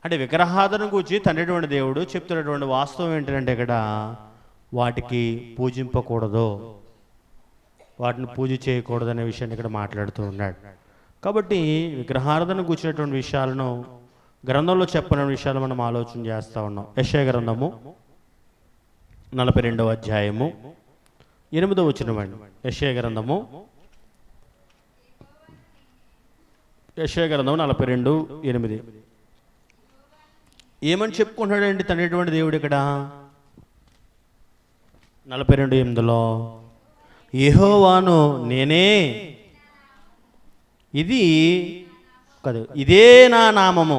అంటే విగ్రహాధన గురించి తండ్రిటువంటి దేవుడు చెప్తున్నటువంటి వాస్తవం ఏంటంటే ఇక్కడ వాటికి పూజింపకూడదు, వాటిని పూజ చేయకూడదు అనే విషయాన్ని ఇక్కడ మాట్లాడుతూ ఉన్నాడు. కాబట్టి విగ్రహారాధన కూర్చున్నటువంటి విషయాలను గ్రంథంలో చెప్పిన విషయాలు మనం ఆలోచన చేస్తూ ఉన్నాం. యెషయా గ్రంథము 42వ అధ్యాయము 8వ వచనం. యెషయా గ్రంథము 42:8 ఏమని చెప్పుకుంటున్నాడండి తండ్రిటువంటి దేవుడు ఇక్కడ 42:8లో యెహోవాను నేనే, ఇది కాదు, ఇదే నా నామము.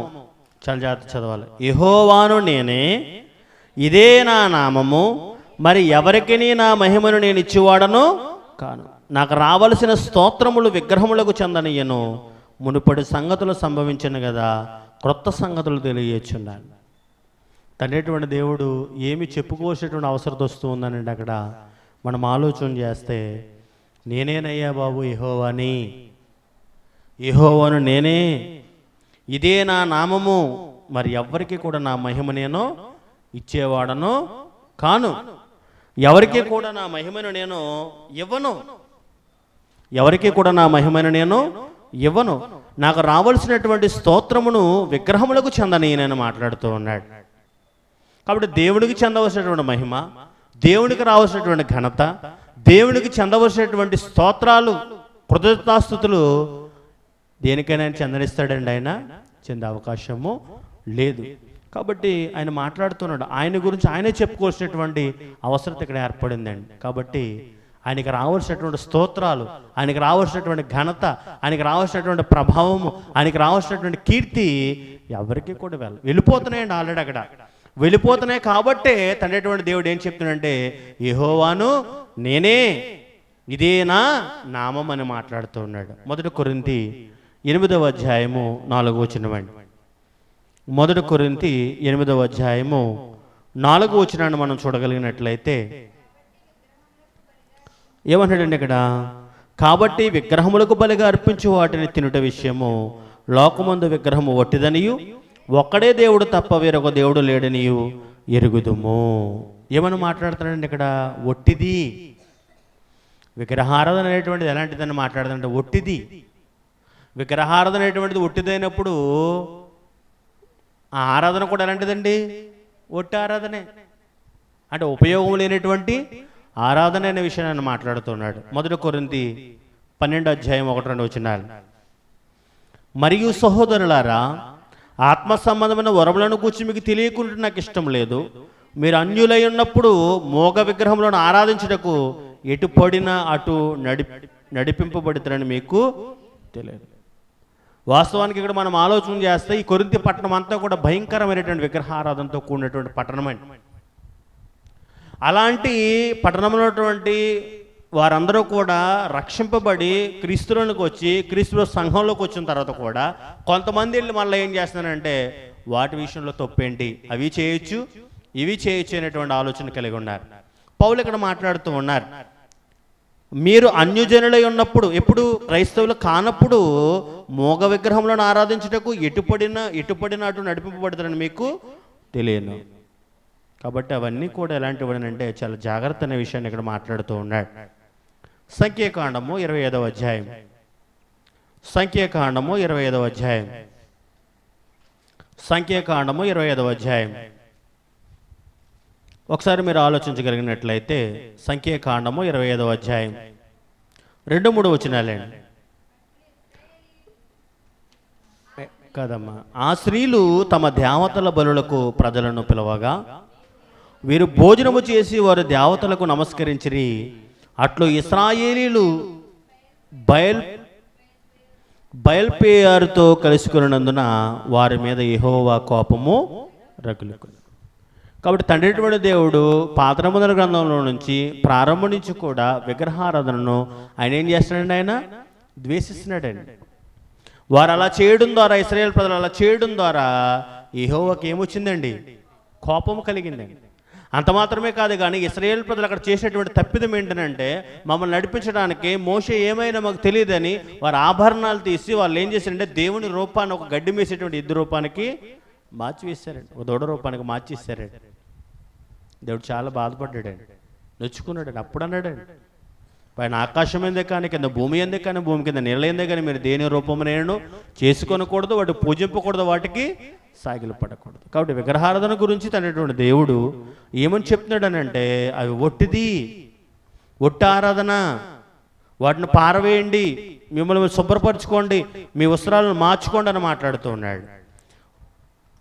చాలా జాగ్రత్త చదవాలి. యెహోవాను నేనే, ఇదే నా నామము, మరి ఎవరికి నా మహిమను నేను ఇచ్చివాడను కాను. నాకు రావలసిన స్తోత్రములు విగ్రహములకు చెందనియను. మునుపటి సంగతులు సంభవించను కదా, క్రొత్త సంగతులు తెలియచున్నాను. తండ్రిటువంటి దేవుడు ఏమి చెప్పుకోసేటువంటి అవసరం వస్తూ ఉందనండి అక్కడ మనం ఆలోచన చేస్తే, నేనేనయ్యా బాబు యెహోవాని, యెహోవాను నేనే, ఇదే నా నామము, మరి ఎవ్వరికి కూడా నా మహిమ నేను ఇచ్చేవాడను కాను, ఎవరికి కూడా నా మహిమను నేను ఇవ్వను, ఎవరికి కూడా నా మహిమను నేను ఇవ్వను. నాకు రావాల్సినటువంటి స్తోత్రమును విగ్రహములకు చెందని నేను మాట్లాడుతూ ఉన్నాడు. కాబట్టి దేవుడికి చెందవలసినటువంటి మహిమ, దేవునికి రావాల్సినటువంటి ఘనత, దేవునికి చెందవలసినటువంటి స్తోత్రాలు, కృతజ్ఞతాస్తుతులు దేనికైనా ఆయన చెందనిస్తాడండి? ఆయన చెందే అవకాశము లేదు. కాబట్టి ఆయన మాట్లాడుతున్నాడు, ఆయన గురించి ఆయనే చెప్పుకోవాల్సినటువంటి అవసరం ఇక్కడ ఏర్పడిందండి. కాబట్టి ఆయనకి రావాల్సినటువంటి స్తోత్రాలు, ఆయనకి రావాల్సినటువంటి ఘనత, ఆయనకి రావాల్సినటువంటి ప్రభావము, ఆయనకి రావాల్సినటువంటి కీర్తి ఎవరికి కూడా వెళ్ళిపోతున్నాయండి. ఆల్రెడీ అక్కడ వెళ్ళిపోతున్నాయి. కాబట్టే తండ్రిటువంటి దేవుడు ఏం చెప్తున్నాడంటే, యెహోవాను నేనే, ఇదే నా నామం అని మాట్లాడుతూ ఉన్నాడు. 1 కొరింథీ 8వ అధ్యాయము 4వ వచనం. 1 కొరింథీ 8వ అధ్యాయము 4వ వచనాన్ని మనం చూడగలిగినట్లయితే ఏమంటాడండి ఇక్కడ? కాబట్టి విగ్రహములకు బలిగా అర్పించు వాటిని తినుట విషయము లోకమందు విగ్రహము వట్టిదనియు, ఒక్కడే దేవుడు తప్ప వేరొక దేవుడు లేడనియు ఎరుగుదుము. ఏమని మాట్లాడుతున్నాడండి ఇక్కడ? ఒట్టిది. విగ్రహారాధన అనేటువంటిది ఎలాంటిదని మాట్లాడుతుందంటే ఒట్టిది. విగ్రహారాధన అనేటువంటిది ఒట్టిదైనప్పుడు ఆ ఆరాధన కూడా ఎలాంటిదండి? ఒట్టి ఆరాధనే. అంటే ఉపయోగం లేనటువంటి ఆరాధన అనే విషయాన్ని మాట్లాడుతున్నాడు. 1 కొరింథీ 12వ అధ్యాయం 1-2 వచనాలు. మరియు సహోదరులారా, ఆత్మ సంబంధమైన వరములను గూర్చి మీకు తెలియకుండా నాకు ఇష్టం లేదు. మీరు అన్యులై ఉన్నప్పుడు మోగ విగ్రహములను ఆరాధించుటకు ఎటు పడినా అటు నడిపింపబడుతారని మీకు తెలియదు. వాస్తవానికి ఇక్కడ మనం ఆలోచన చేస్తే ఈ కొరింథీ పట్టణం అంతా కూడా భయంకరమైనటువంటి విగ్రహారాధనతో కూడినటువంటి పట్టణమండి. అలాంటి పట్టణంలో ఉన్నటువంటి వారందరూ కూడా రక్షింపబడి క్రీస్తులోనికి వచ్చి క్రీస్తులో సంఘంలోకి వచ్చిన తర్వాత కూడా కొంతమంది వెళ్ళి మళ్ళీ ఏం చేస్తున్నారంటే వాటి విషయంలో తప్పేంటి, అవి చేయొచ్చు ఇవి చేయొచ్చు అనేటువంటి ఆలోచన కలిగి ఉన్నారు. పౌలు ఇక్కడ మాట్లాడుతూ ఉన్నారు, మీరు అన్యజనులై ఉన్నప్పుడు, ఎప్పుడు క్రైస్తవులు కానప్పుడు మోగ విగ్రహంలో ఆరాధించుటకు ఎటుపడిన అటు నడిపింపబడతారని మీకు తెలియను. కాబట్టి అవన్నీ కూడా ఎలాంటివి అంటే చాలా జాగ్రత్త అనే విషయాన్ని ఇక్కడ మాట్లాడుతూ ఉన్నాడు. సంఖ్యాకాండము 25వ అధ్యాయం. సంఖ్యాకాండము 25వ అధ్యాయం. సంఖ్యాకాండము 25వ అధ్యాయం. ఒకసారి మీరు ఆలోచించగలిగినట్లయితే సంఖ్యాకాండము 25వ అధ్యాయం 2-3 వచనాలండి. కదమ్మా. ఆ స్త్రీలు తమ దేవతల బలులకు ప్రజలను పిలవగా వీరు భోజనము చేసి వారు దేవతలకు నమస్కరించిరి. అట్లు ఇశ్రాయేలీలు బయల్పేయారుతో కలుసుకున్నందున వారి మీద యెహోవా కోపము రగులుకుంది. కాబట్టి తండ్రి దేవుడు పాత నిబంధన గ్రంథంలో నుంచి ప్రారంభం నుంచి కూడా విగ్రహారాధనను ఆయన ఏం చేస్తున్నాడండి? ఆయన ద్వేషిస్తున్నాడండి. వారు అలా చేయడం ద్వారా, ఇశ్రాయేలు ప్రజలు అలా చేయడం ద్వారా యెహోవాకి ఏమొచ్చిందండి? కోపం కలిగిందండి. అంత మాత్రమే కాదు కానీ ఇశ్రాయేలు ప్రజలు అక్కడ చేసినటువంటి తప్పిదం ఏంటంటే, మమ్మల్ని నడిపించడానికి మోషే ఏమైనా మాకు తెలియదని వారు ఆభరణాలు తీసి వాళ్ళు ఏం చేశారంటే దేవుని రూపాన్ని ఒక గడ్డి వేసేటువంటి ఎద్దు రూపానికి మార్చి వేశారండి, ఒక దొడ రూపానికి మార్చేసారండి. దేవుడు చాలా బాధపడ్డాడండి, నొచ్చుకున్నాడండి. అప్పుడు అన్నాడండి, పైన ఆకాశం ఎందే కానీ కింద భూమి ఎందే కానీ భూమి కింద నీళ్ళ ఎందే కానీ మీరు దేని రూపము నేను చేసుకొనకూడదు, వాటి పూజింపకూడదు, వాటికి సాగిలు పడకూడదు. కాబట్టి విగ్రహారాధన గురించి తనటువంటి దేవుడు ఏమని చెప్తున్నాడనంటే, అవి ఒట్టి ఆరాధన, వాటిని పారవేయండి, మిమ్మల్ని శుభ్రపరచుకోండి, మీ వస్త్రాలను మార్చుకోండి అని మాట్లాడుతూ ఉన్నాడు.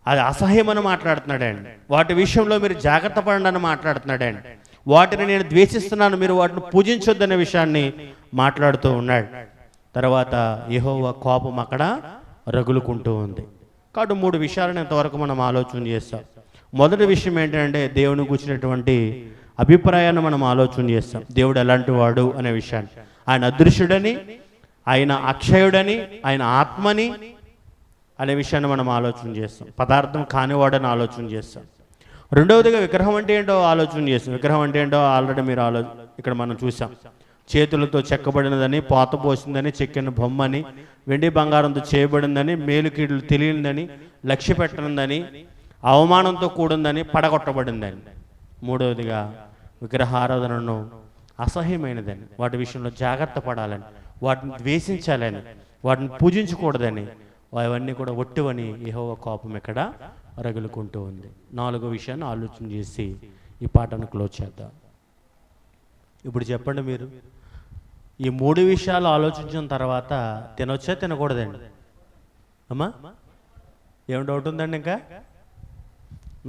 అది అసహ్యమని మాట్లాడుతున్నాడండి. వాటి విషయంలో మీరు జాగ్రత్త పడండి అని మాట్లాడుతున్నాడండి. వాటిని నేను ద్వేషిస్తున్నాను, మీరు వాటిని పూజించొద్దనే విషయాన్ని మాట్లాడుతూ ఉన్నాడు. తర్వాత యెహోవా కోపం అక్కడ రగులుకుంటూ ఉంది. కాబట్టి 3 విషయాలను ఇంతవరకు మనం ఆలోచన చేస్తాం. మొదటి విషయం ఏంటంటే దేవుని కూర్చున్నటువంటి అభిప్రాయాన్ని మనం ఆలోచన చేస్తాం. దేవుడు ఎలాంటి వాడు అనే విషయాన్ని, ఆయన అదృశ్యుడని, ఆయన అక్షయుడని, ఆయన ఆత్మని అనే విషయాన్ని మనం ఆలోచన చేస్తాం. పదార్థం కానివాడని ఆలోచన చేస్తాం. రెండవదిగా విగ్రహం అంటే ఏంటో ఆలోచన చేస్తాం. విగ్రహం అంటే ఏంటో ఆల్రెడీ మీరు ఇక్కడ మనం చూసాం. చేతులతో చెక్కబడినదని, పోత పోసిందని, చెక్కిన బొమ్మని, వెండి బంగారంతో చేయబడిందని, మేలు కీడులు తెలియనిదని, లక్ష్య పెట్టనుందని, అవమానంతో కూడిందని, పడగొట్టబడిందని. మూడవదిగా విగ్రహారాధనను అసహ్యమైనదని, వాటి విషయంలో జాగ్రత్త పడాలని, వాటిని ద్వేషించాలని, వాటిని పూజించకూడదని, అవన్నీ కూడా ఒట్టువని యెహోవా కోపం ఇక్కడ రగులుకుంటూ ఉంది. 4వ విషయాన్ని ఆలోచన చేసి ఈ పాటను క్లోజ్ చేద్దాం. ఇప్పుడు చెప్పండి, మీరు ఈ 3 విషయాలు ఆలోచించిన తర్వాత తినొచ్చా తినకూడదండి? అమ్మా, ఏం డౌట్ ఉందండి? ఇంకా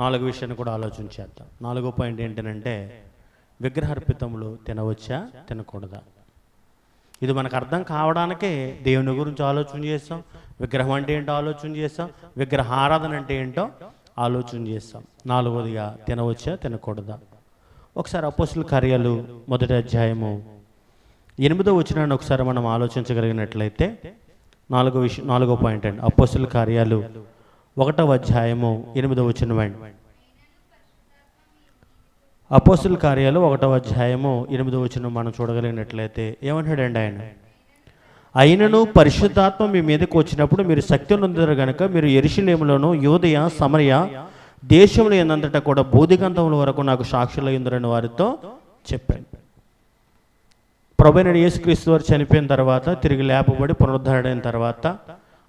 4వ విషయాన్ని కూడా ఆలోచన చేద్దాం. 4వ పాయింట్ ఏంటంటే, విగ్రహార్పితములు తినవచ్చా తినకూడదా? ఇది మనకు అర్థం కావడానికే దేవుని గురించి ఆలోచన చేస్తాం, విగ్రహం అంటే ఏంటో ఆలోచన చేస్తాం, విగ్రహారాధన అంటే ఏంటో ఆలోచన చేస్తాం. 4వదిగా తినవచ్చా తినకూడదా? ఒకసారి అపోస్తుల కార్యాలు 1వ అధ్యాయము 8వ వచనాన్ని ఒకసారి మనం ఆలోచించగలిగినట్లయితే, 4వ పాయింట్ అండి. అపోస్తుల కార్యాలు 1వ అధ్యాయము 8వ వచనం అండి. అపోస్తుల కార్యాలు 1వ అధ్యాయము 8వ వచనం మనం చూడగలిగినట్లయితే ఏమంటాడండి ఆయన? అయినను పరిశుద్ధాత్మ మీ మీదకి వచ్చినప్పుడు మీరు శక్తి నొందుతారు గనుక మీరు యెరూషలేములోను యూదయ సమరయ దేశంలో ఏందంతటా కూడా బోధిగంధముల వరకు నాకు సాక్షులయ్యుందరని వారితో చెప్పాను. ప్రభువైన యేసుక్రీస్తు వారు చనిపోయిన తర్వాత, తిరిగి లేపబడి పునరుద్ధరణైన తర్వాత,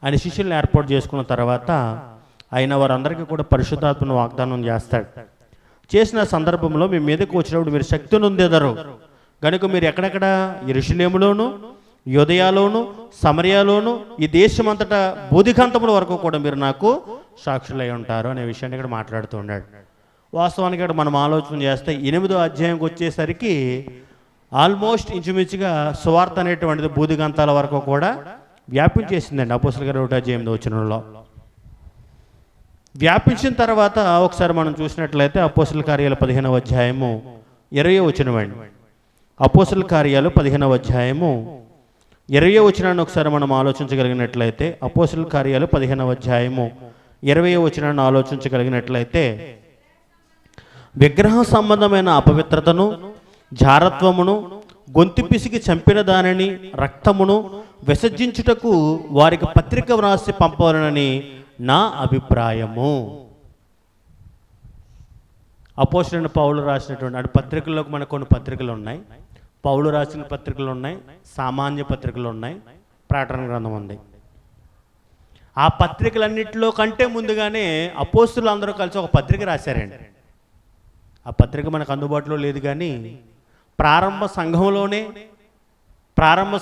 ఆయన శిష్యులను ఏర్పాటు చేసుకున్న తర్వాత ఆయన వారందరికీ కూడా పరిశుద్ధాత్మను వాగ్దానం చేస్తాడు. చేసిన సందర్భంలో మీ మీదకి వచ్చినప్పుడు మీరు శక్తి నొందెదరు కనుక మీరు ఎక్కడెక్కడ యెరూషలేములోను యూదయలోను సమరయలోను ఈ దేశమంతటా బోధిగంధముల వరకు కూడా మీరు నాకు సాక్షులై ఉంటారు అనే విషయాన్ని ఇక్కడ మాట్లాడుతూ ఉన్నాడు. వాస్తవానికి ఇక్కడ మనం ఆలోచన చేస్తే 8వ అధ్యాయంకి వచ్చేసరికి ఆల్మోస్ట్ ఇంచుమించుగా సువార్త అనేటువంటిది బోధిగంధాల వరకు కూడా వ్యాపించేసిందండి. అపోస్తలుల కార్యాలు 1వ అధ్యాయం 8వ వచనంలో వ్యాపించిన తర్వాత ఒకసారి మనం చూసినట్లయితే అపోస్తలుల కార్యాలు 15వ అధ్యాయము 20వ వచనం అండి. అపోస్తలుల కార్యాలు 15వ అధ్యాయము 20వ వచనాన్ని ఒకసారి మనం ఆలోచించగలిగినట్లయితే, అపోస్తలుల కార్యాలు 15వ అధ్యాయము 20వ వచనాన్ని ఆలోచించగలిగినట్లయితే, విగ్రహ సంబంధమైన అపవిత్రతను, జారత్వమును, గొంతు పిసికి చంపిన దానిని, రక్తమును విసర్జించుటకు వారికి పత్రిక వ్రాసి పంపవలనని నా అభిప్రాయము. అపోస్తలుడైన పౌలు రాసినటువంటి పత్రికల్లోకి మనకు కొన్ని పత్రికలు ఉన్నాయి. పౌలు రాసిన పత్రికలు ఉన్నాయి, సామాన్య పత్రికలు ఉన్నాయి, ప్రకటన గ్రంథం ఉంది. ఆ పత్రికలన్నింటిలో కంటే ముందుగానే అపోస్తలులు అందరూ కలిసి ఒక పత్రిక రాశారండి. ఆ పత్రిక మనకు అందుబాటులో లేదు, కానీ ప్రారంభ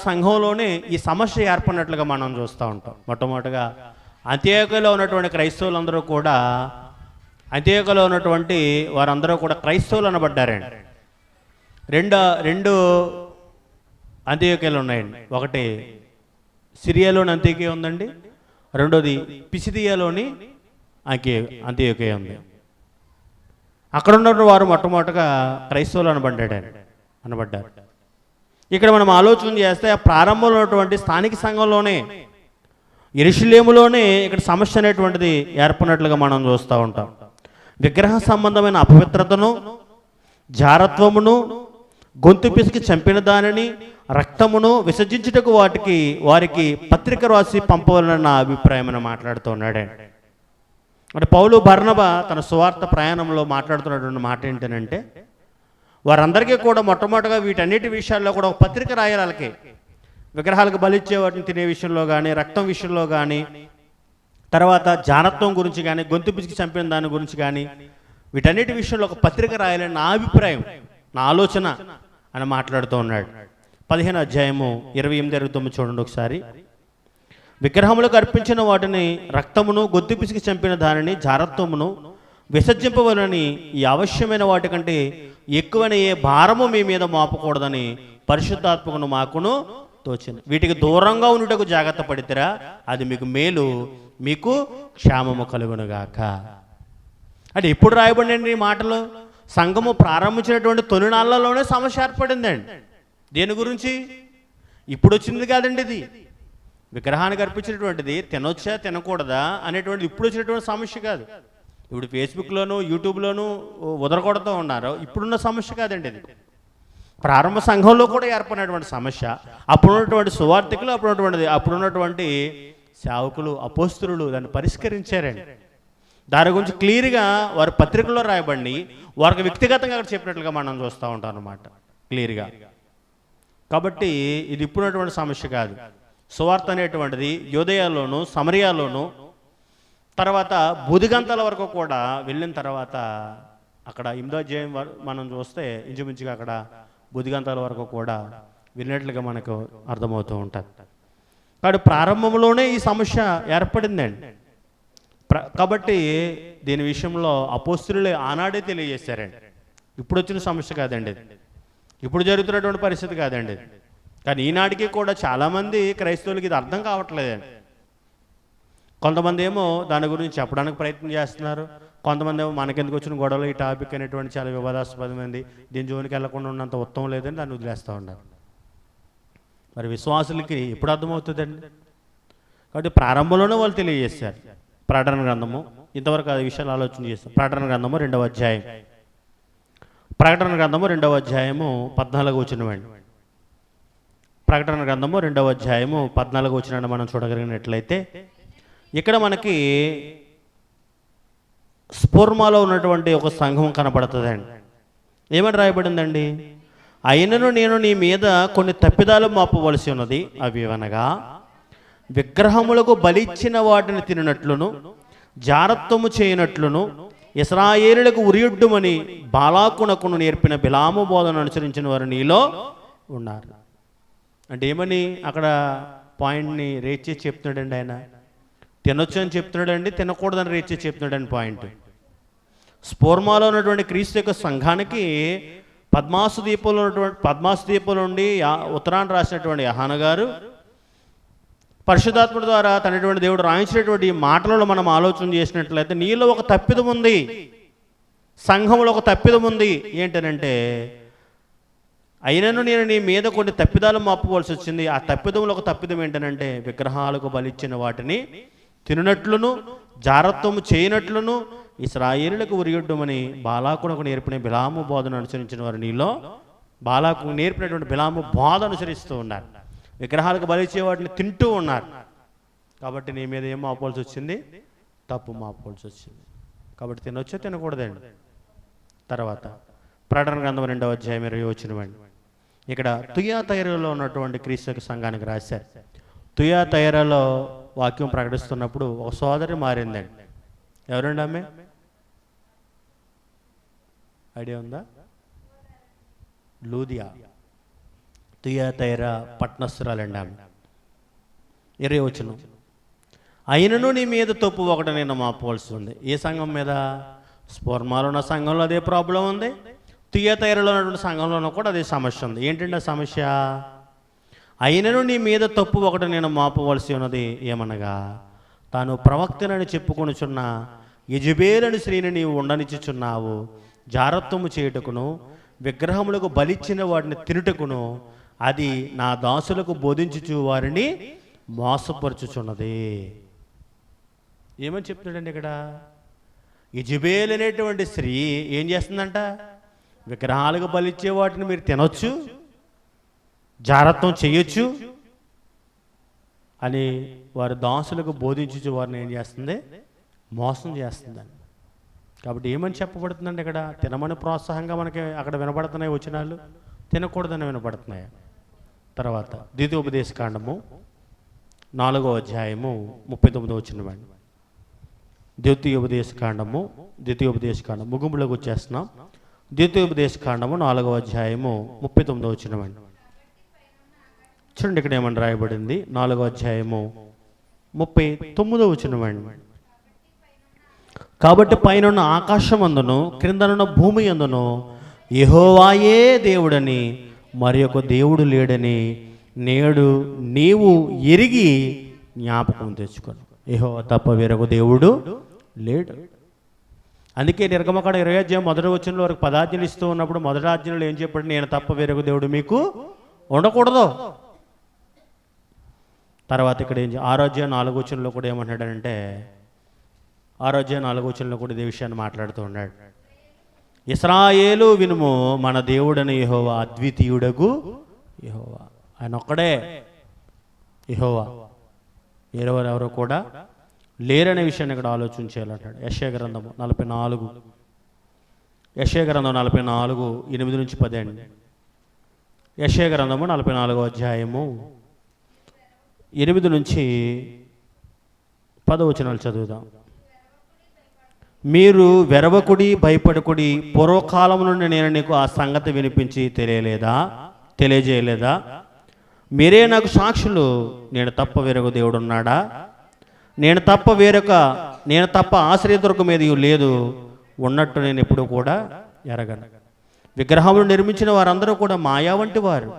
సంఘంలోనే ఈ సమస్య ఏర్పడినట్లుగా మనం చూస్తూ ఉంటాం. మొట్టమొదటిగా అంతియోకియాలో ఉన్నటువంటి క్రైస్తవులందరూ కూడా, అంతియోకియాలో ఉన్నటువంటి వారందరూ కూడా క్రైస్తవులు అనబడ్డారండి. రెండు అంతియోకియాలు ఉన్నాయండి. ఒకటి సిరియాలోని అంతియోకియా ఉందండి, రెండోది పిసిదియాలోని అంతియోకియా ఉంది. అక్కడ ఉన్న వారు మొట్టమొదటిగా క్రైస్తవులు అనబడ్డారు. ఇక్కడ మనం ఆలోచన చేస్తే ఆ ప్రారంభంలో ఉన్నటువంటి స్థానిక సంఘంలోనే, యెరూషలేములోనే ఇక్కడ సమస్య అనేటువంటిది ఏర్పడినట్లుగా మనం చూస్తూ ఉంటాం. విగ్రహ సంబంధమైన అపవిత్రతను, జారత్వమును, గొంతు పిసికి చంపిన దానిని, రక్తమును విసర్జించుటకు వారికి పత్రిక రాసి పంపవాలన్న నా అభిప్రాయం అని మాట్లాడుతూ ఉన్నాడు. అంటే పౌలు బర్నబా తన సువార్త ప్రయాణంలో మాట్లాడుతున్నటువంటి మాట ఏంటంటే, వారందరికీ కూడా మొట్టమొదటిగా వీటన్నిటి విషయాల్లో కూడా ఒక పత్రిక రాయాలి. వాళ్ళకి విగ్రహాలకు బలిచ్చే వాటిని తినే విషయంలో కానీ, రక్తం విషయంలో కానీ, తర్వాత జానత్వం గురించి కానీ, గొంతు పిసికి చంపిన దాని గురించి కానీ, వీటన్నిటి విషయంలో ఒక పత్రిక రాయాలని నా అభిప్రాయం, నా ఆలోచన అని మాట్లాడుతూ ఉన్నాడు. 15వ అధ్యాయము 28-29 చూడండి ఒకసారి. విగ్రహములకు అర్పించిన వాటిని, రక్తమును, గొంతు పిసికి చంపిన దానిని, జారత్వమును విసర్జింపవలని ఈ అవశ్యమైన వాటి కంటే ఎక్కువైన ఏ భారము మీ మీద మోపకూడదని పరిశుద్ధాత్మకును మాకును తోచింది. వీటికి దూరంగా ఉండుటకు జాగ్రత్త పడితేరా అది మీకు మేలు, మీకు క్షేమము కలుగునుగాక. అంటే ఎప్పుడు రాయబడిందండి ఈ మాటలు? సంఘము ప్రారంభించినటువంటి తొలినాళ్లలోనే సమస్య ఏర్పడిందండి. దేని గురించి? ఇప్పుడు వచ్చింది కాదండి ఇది. విగ్రహానికి అర్పించినటువంటిది తినొచ్చా తినకూడదా అనేటువంటిది ఇప్పుడు వచ్చినటువంటి సమస్య కాదు. ఇప్పుడు ఫేస్బుక్లోను, యూట్యూబ్లోను ఉదరకొడుతూ ఉన్నారు. ఇప్పుడున్న సమస్య కాదండి ఇది. ప్రారంభ సంఘంలో కూడా ఏర్పడినటువంటి సమస్య. అప్పుడున్నటువంటి సువార్థికులు, అప్పుడున్నటువంటి సేవకులు, అపోస్తలులు దాన్ని పరిష్కరించారండి. దాని గురించి క్లియర్గా వారి పత్రికల్లో రాయబడి వారికి వ్యక్తిగతంగా అక్కడ చెప్పినట్లుగా మనం చూస్తూ ఉంటాం అన్నమాట, క్లియర్గా. కాబట్టి ఇది ఇప్పుడున్నటువంటి సమస్య కాదు. సువార్త అనేటువంటిది యూదయలోను, సమరయాలోను, తర్వాత బుదిగంతల వరకు కూడా వెళ్ళిన తర్వాత అక్కడ 8వ అధ్యాయం మనం చూస్తే ఇంచుమించుగా అక్కడ బుదిగంతల వరకు కూడా వెళ్ళినట్లుగా మనకు అర్థమవుతూ ఉంటుంది. కాబట్టి ప్రారంభంలోనే ఈ సమస్య ఏర్పడిందండి. కాబట్టి దీని విషయంలో అపోస్తలులే ఆనాడే తెలియజేశారండి. ఇప్పుడు వచ్చిన సమస్య కాదండి, ఇప్పుడు జరుగుతున్నటువంటి పరిస్థితి కాదండి. కానీ ఈనాటికి కూడా చాలామంది క్రైస్తవులకి ఇది అర్థం కావట్లేదండి. కొంతమంది ఏమో దాని గురించి చెప్పడానికి ప్రయత్నం చేస్తున్నారు, కొంతమంది ఏమో మనకెందుకు వచ్చిన గొడవలు, ఈ టాపిక్ అనేటువంటి చాలా వివాదాస్పదమైంది, దీని జోలికి వెళ్లకుండా ఉన్నంత ఉత్తమం లేదని దాన్ని వదిలేస్తూ ఉన్నారు. మరి విశ్వాసులకి ఎప్పుడు అర్థమవుతుందండి? కాబట్టి ప్రారంభంలోనే వాళ్ళు తెలియజేశారు. ప్రకటన గ్రంథము, ఇంతవరకు ఆ విషయాలు ఆలోచన చేస్తాం. ప్రకటన గ్రంథము 2వ అధ్యాయం, ప్రకటన గ్రంథము 2వ అధ్యాయము 14వ వచనం. ప్రకటన గ్రంథము 2వ అధ్యాయము 14వ వచనాన్ని మనం చూడగలిగినట్లయితే ఇక్కడ మనకి స్ఫూర్మాలో ఉన్నటువంటి ఒక సంఘం కనబడుతుందండి. ఏమని రాయబడిందండి? అయినను నేను నీ మీద కొన్ని తప్పిదాలు మోపవలసి ఉన్నది. అవి అనగా విగ్రహములకు బలిచ్చిన వాటిని తిననట్లును, జారత్వము చేయనట్లును, ఇశ్రాయేలులకు ఉరియొడ్డుమని బాలాకునకును నేర్పిన బిలాము బోధన అనుసరించిన వారు నీలో ఉన్నారు. అంటే ఏమని అక్కడ పాయింట్ని రేట్ చేసి చెప్తున్నాడండి ఆయన? తినొచ్చు అని చెప్తున్నాడండి, తినకూడదని రేట్ చేసి చెప్తున్నాడండి పాయింట్. స్ఫూర్మాలో ఉన్నటువంటి క్రీస్తు యొక్క సంఘానికి పద్మాసు ద్వీపంలో నుండి ఉత్తరాన్ని రాసినటువంటి యోహాను గారు పరిశుద్ధాత్ముడి ద్వారా తనటువంటి దేవుడు రాయించినటువంటి ఈ మాటలలో మనం ఆలోచన చేసినట్లయితే నీలో ఒక తప్పిదం ఉంది, సంఘంలో ఒక తప్పిదం ఉంది. ఏంటనంటే అయినను నేను నీ మీద కొన్ని తప్పిదాలు మోపవలసి వచ్చింది. ఆ తప్పిదంలో ఒక తప్పిదం ఏంటనంటే విగ్రహాలకు బలిచ్చిన వాటిని తిననట్లును, జారత్వము చేయనట్లును, ఇశ్రాయేలులకు ఉరియొడ్డుమని బాలాకునకు నేర్పిన బిలాము బోధన అనుసరించిన వారు నీలో, బాలాకు నేర్పినటువంటి బిలాము బోధ అనుసరిస్తూ ఉన్నారు. విగ్రహాలకు బలిచ్చే వాటిని తింటూ ఉన్నారు. కాబట్టి నీ మీద ఏం మోపవలసి వచ్చింది? తప్పు మోపవలసి వచ్చింది. కాబట్టి తినొచ్చో తినకూడదండి. తర్వాత ప్రకటన గ్రంథం 2వ అధ్యాయం 20వ వచనం. ఇక్కడ తుయాతైరలో ఉన్నటువంటి క్రీస్తు సంఘానికి రాశారు. తుయాతైరలో వాక్యం ప్రకటిస్తున్నప్పుడు ఒక సోదరి మారిందండి. ఎవరండి ఆమె? ఐడియా ఉందా? లూదియా, తుయాతైరా పట్టణస్థురాలండి ఆమె. 20వ వచనం. అయినను నీ మీద తప్పు ఒకటి నేను మోపవలసి ఉంది. ఏ సంఘం మీద? స్ఫూర్మాలో ఉన్న సంఘంలో అదే ప్రాబ్లం ఉంది, తుయాతైరలో ఉన్నటువంటి సంఘంలోనూ కూడా అదే సమస్య ఉంది. ఏంటంటే ఆ సమస్య? అయినను నీ మీద తప్పు ఒకటి నేను మోపవలసి ఉన్నది. ఏమనగా తాను ప్రవక్తనని చెప్పుకొనుచున్న యెజబెలు స్త్రీని నీవు ఉండనిచ్చుచున్నావు. జారత్వము చేయుటకును విగ్రహములకు బలిచ్చిన వాటిని తినుటకును అది నా దాసులకు బోధించుచు వారిని మోసపరుచుచున్నది. ఏమని చెప్తున్నాడండి ఇక్కడ? ఇజబేల్ అనేటువంటి స్త్రీ ఏం చేస్తుందంట? విగ్రహాలకు బలిచ్చే వాటిని మీరు తినొచ్చు, జారత్వం చేయొచ్చు అని వారి దాసులకు బోధించు వారిని ఏం చేస్తుంది? మోసం చేస్తుందని. కాబట్టి ఏమని చెప్పబడుతుందండి ఇక్కడ? తినమని ప్రోత్సాహంగా మనకి అక్కడ వినపడుతున్నాయి వచనాలు, తినకూడదని వినపడుతున్నాయి. తర్వాత ద్వితీయోపదేశకాండము 4వ అధ్యాయము 39వ వచనం. ద్వితీయోపదేశకాండం ముగింపులోకి వచ్చేస్తున్నాం. ద్వితీయోపదేశకాండము 4వ అధ్యాయము 39వ వచనం. చూడండి ఇక్కడ ఏమని రాయబడింది? 4వ అధ్యాయము 39వ వచనం. కాబట్టి పైనున్న ఆకాశమందును క్రిందనున్న భూమి యందును యెహోవాయే దేవుడని మరి ఒక దేవుడు లేడని నేడు నీవు ఎరిగి జ్ఞాపకం తెచ్చుకోను. యెహోవా తప్ప వేరొక దేవుడు లేడు. అందుకే నిర్గమకాండ 20వ అధ్యాయం 1వ వచనంలో వరకు 10 ఆజ్ఞలు ఇస్తూ ఉన్నప్పుడు మొదటి ఆజ్ఞలో ఏం చెప్పాడు? నేను తప్ప వేరొక దేవుడు మీకు ఉండకూడదు. తర్వాత ఇక్కడ 6వ అధ్యాయం 4వ వచనంలో కూడా ఏమంటాడంటే 6వ అధ్యాయం 4వ వచనంలో కూడా ఇదే విషయాన్ని మాట్లాడుతూ ఉన్నాడు. ఇశ్రాయేలు వినుము, మన దేవుడని యెహోవా అద్వితీయుడగు యెహోవా, ఆయన ఒక్కడే యెహోవా, ఎవరెవరో కూడా లేరనే విషయాన్ని ఇక్కడ ఆలోచన చేయాలంటాడు. యెషయా గ్రంథము 44 8-10 అండి. యెషయా గ్రంథము 44వ అధ్యాయము 8-10 వచనాలు చదువుదాం. మీరు వెరవకుడి, భయపడకుడి, పూర్వకాలం నుండి నేను నీకు ఆ సంగతి వినిపించి తెలియజేయలేదా? మీరే నాకు సాక్షులు. నేను తప్ప వేరొక దేవుడు ఉన్నాడా? నేను తప్ప ఆశ్రయదుర్గం మీద లేదు, ఉన్నట్టు నేను ఎప్పుడు కూడా ఎరగను. విగ్రహములు నిర్మించిన వారందరూ కూడా మాయా వంటి వారు.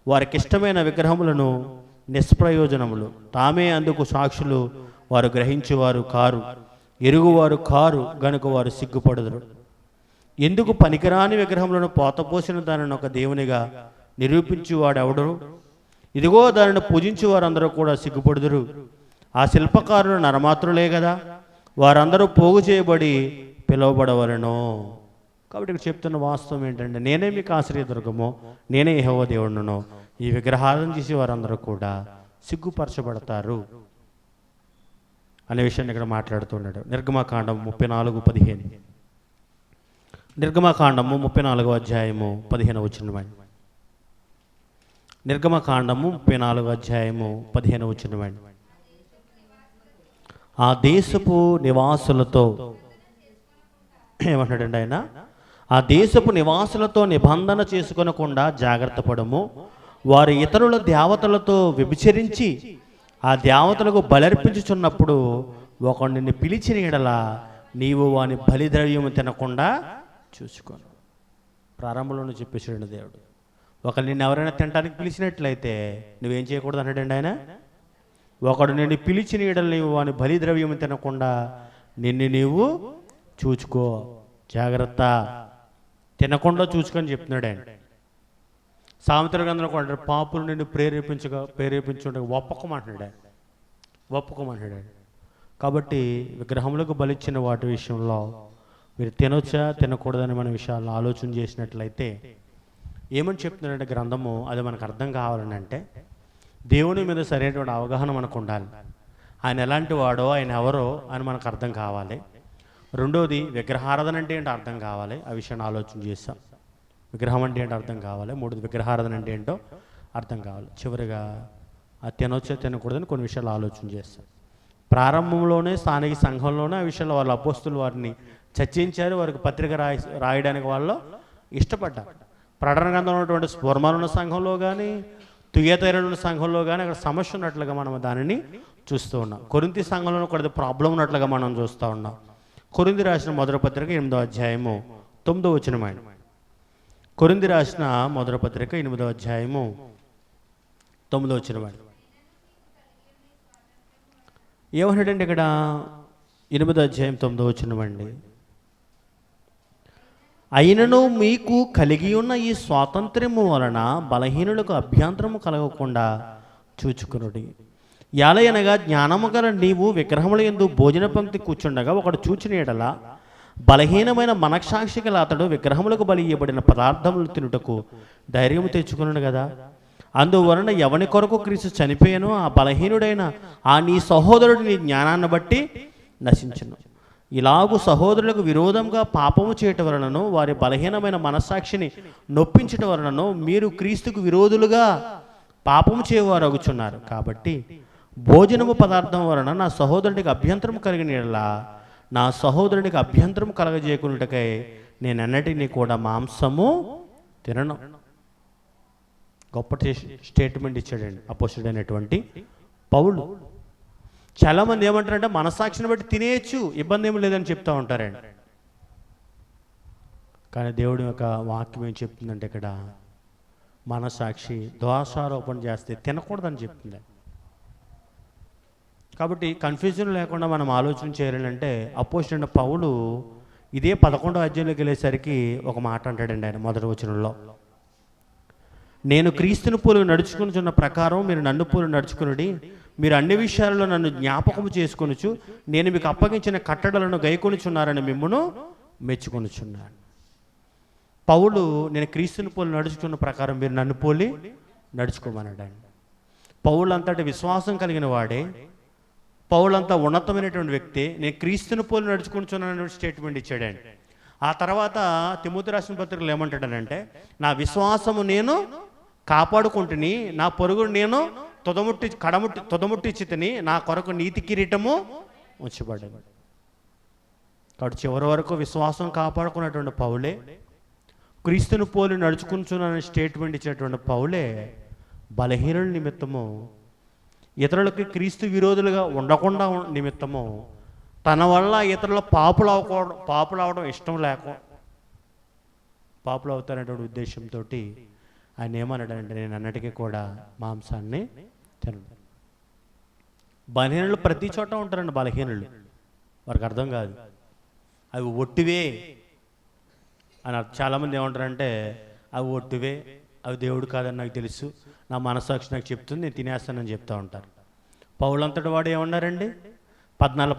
వారికి ఇష్టమైన విగ్రహములను నిష్ప్రయోజనములు, తామే అందుకు సాక్షులు. వారు గ్రహించేవారు కారు, ఎరుగువారు కారు గనుక వారు సిగ్గుపడుదురు. ఎందుకు పనికిరాని విగ్రహములను పోతపోసిన దానిని ఒక దేవునిగా నిరూపించువాడెవడు? ఇదిగో దానిని పూజించు వారందరూ కూడా సిగ్గుపడుదురు. ఆ శిల్పకారులు నరమాత్రులే కదా, వారందరూ పోగు చేయబడి పిలువబడవలను. కాబట్టి ఇక్కడ చెప్తున్న వాస్తవం ఏంటంటే, నేనే మీకు ఆశ్రయదుర్గము, నేనే యెహోవా దేవుడును. ఈ విగ్రహాలను చేసి వారందరూ కూడా సిగ్గుపరచబడతారు అనే విషయాన్ని ఇక్కడ మాట్లాడుతున్నాడు. నిర్గమకాండం 34:15. నిర్గమకాండము 34వ అధ్యాయము 15వ వచనం. నిర్గమకాండము 34వ అధ్యాయము 15వ వచనం. ఆ దేశపు నివాసులతో ఏమంటాడండి ఆయన? ఆ దేశపు నివాసులతో నిబంధన చేసుకొనకుండా జాగ్రత్త పడము. వారు ఇతరుల దేవతలతో వ్యభిచరించి ఆ దేవతలకు బలర్పించుచున్నప్పుడు ఒకడు నిన్ను పిలిచిన ఎడల నీవు వాని బలిద్రవ్యము తినకుండా చూసుకోను. ప్రారంభంలోనే చెప్పేసాడు దేవుడు. ఒకరు నిన్ను ఎవరైనా తినడానికి పిలిచినట్లయితే నువ్వేం చేయకూడదు అన్నాడండి ఆయన. ఒకడు నిన్ను పిలిచిన ఎడల నీవు వాని బలిద్రవ్యము తినకుండా నిన్ను నీవు చూచుకో, జాగ్రత్త, తినకుండా చూసుకొని చెప్తున్నాడు ఆయన. సామెతల గ్రంథంలో కూడా పాపులు నిన్ను ప్రేరేపించుండగా ఒప్పుకోమంటున్నాడు. కాబట్టి విగ్రహములకు బలిచ్చిన వాటి విషయంలో మీరు తినొచ్చా తినకూడదని మన విషయాల్లో ఆలోచన చేసినట్లయితే ఏమని చెప్తున్నాడంటే గ్రంథము, అది మనకు అర్థం కావాలని అంటే దేవుని మీద సరైనటువంటి అవగాహన మనకు ఉండాలి. ఆయన ఎలాంటి వాడో, ఆయన ఎవరో అని మనకు అర్థం కావాలి. రెండోది, విగ్రహారాధన అంటే ఏంటో అర్థం కావాలి. ఆ విషయాన్ని ఆలోచన చేస్తాం. విగ్రహం అంటే ఏంటో అర్థం కావాలి. మూడోది, విగ్రహారాధన అంటే ఏంటో అర్థం కావాలి. చివరిగా ఆ తినొచ్చా తినకూడదని కొన్ని విషయాలు ఆలోచన చేస్తాం. ప్రారంభంలోనే స్థానిక సంఘంలోనే ఆ విషయంలో వాళ్ళ అపోస్తులు వారిని చర్చించారు. వారికి పత్రిక రాయడానికి వాళ్ళు ఇష్టపడ్డారు. ప్రకటన గ్రంథంలో ఉన్నటువంటి స్ఫుర్మలున్న సంఘంలో కానీ తుయతైరనున్న సంఘంలో కానీ అక్కడ సమస్య ఉన్నట్లుగా మనం దానిని చూస్తూ ఉన్నాం. కొరింథీ సంఘంలో కూడా ప్రాబ్లం ఉన్నట్లుగా మనం చూస్తూ ఉన్నాం. కొరింథీ రాసిన మొదటి పత్రిక 8వ అధ్యాయము 9వ వచనం. కొరింథీ రాసిన మొదటి పత్రిక 8వ అధ్యాయము 9వ వచనం. ఏమన్నాడండి ఇక్కడ? 8వ అధ్యాయం 9వ వచనం అండి. అయినను మీకు కలిగి ఉన్న ఈ స్వాతంత్ర్యము వలన బలహీనులకు అభ్యంతరము కలగకుండా చూచుకునుడి. యాలయనగా జ్ఞానము గల నీవు విగ్రహముల యందు భోజన పంక్తి కూర్చుండగా ఒకడు చూచిన యెడల బలహీనమైన మనస్సాక్షి గల అతడు విగ్రహములకు బలి ఇయ్యబడిన పదార్థములు తినుటకు ధైర్యము తెచ్చుకున్నాడు కదా. అందువలన ఎవని కొరకు క్రీస్తు చనిపోయానో ఆ బలహీనుడైన ఆ నీ సహోదరుడు నీ జ్ఞానాన్ని బట్టి నశించును. ఇలాగూ సహోదరులకు విరోధంగా పాపము చేయటం వలనను వారి బలహీనమైన మనస్సాక్షిని నొప్పించటం వలనను మీరు క్రీస్తుకు విరోధులుగా పాపము చేయవారు అగుచున్నారు. కాబట్టి భోజనము పదార్థం వలన నా సహోదరుడికి అభ్యంతరం కలిగిన యెడల నా సహోదరునికి అభ్యంతరం కలగజేయకున్నటకై నేను అన్నిటినీ కూడా మాంసము తినను. గొప్ప స్టేట్మెంట్ ఇచ్చాడండి అపోస్తలుడైనటువంటి పౌలు. చాలామంది ఏమంటారంటే మనస్సాక్షిని బట్టి తినేయచ్చు, ఇబ్బంది ఏమి లేదని చెప్తూ ఉంటారండి. కానీ దేవుడి యొక్క వాక్యం ఏం చెప్తుందంటే ఇక్కడ మనస్సాక్షి దోషారోపణ చేస్తే తినకూడదని చెప్తుంది. కాబట్టి కన్ఫ్యూజన్ లేకుండా మనం ఆలోచన చేయాలంటే అపోస్తలుడైన పౌలు ఇదే 11వ అధ్యాయంలోకి వెళ్ళేసరికి ఒక మాట అంటాడండి ఆయన మొదటి వచనంలో, నేను క్రీస్తుని పోలి నడుచుకునిచున్న ప్రకారం మీరు నన్ను పోలి నడుచుకునుడి. మీరు అన్ని విషయాలలో నన్ను జ్ఞాపకము చేసుకొనుచు నేను మీకు అప్పగించిన కట్టడలను గైకొనుచున్నారని మిమ్మును మెచ్చుకొనుచున్నాను. పౌలు నేను క్రీస్తుని పోలి నడుచుకున్న ప్రకారం మీరు నన్ను పోలి నడుచుకోమన్నాడండి. పౌలు అంతటి విశ్వాసం కలిగిన వాడే, పౌలు అంతా ఉన్నతమైనటువంటి వ్యక్తి. నేను క్రీస్తుని పోలి నడుచుకుంటున్నాను స్టేట్మెంట్ ఇచ్చాడండి. ఆ తర్వాత తిమోతి రాసిన పత్రికలు ఏమంటాడనంటే, నా విశ్వాసము నేను కాపాడుకుంటుని, నా పొరుగుడు నేను తొదముట్టించి తిని, నా కొరకు నీతి కిరీటము ఉంచబడ్డాడు. కాబట్టి చివరి వరకు విశ్వాసం కాపాడుకున్నటువంటి పౌలే, క్రీస్తుని పోలి నడుచుకుంటున్నానని స్టేట్మెంట్ ఇచ్చినటువంటి పౌలే బలహీనుల నిమిత్తము, ఇతరులకి క్రీస్తు విరోధులుగా ఉండకుండా నిమిత్తము, తన వల్ల ఇతరుల పాపులు అవడం ఇష్టం లేక పాపులు అవుతారనేటువంటి ఉద్దేశంతో ఆయన ఏమన్నాడంటే, నేను అన్నిటికీ కూడా మాంసాన్ని తినను. బలహీనులు ప్రతి చోట ఉంటారండి. బలహీనులు వారికి అర్థం కాదు, అవి ఒట్టివే అని. చాలామంది ఏమంటారంటే అవి ఒట్టివే, అవి దేవుడు కాదని నాకు తెలుసు, నా మనస్సాక్షి నాకు చెప్తుంది, నేను తినేస్తానని చెప్తూ ఉంటారు. పౌలంతటి వాడు ఏమన్నారండి, 14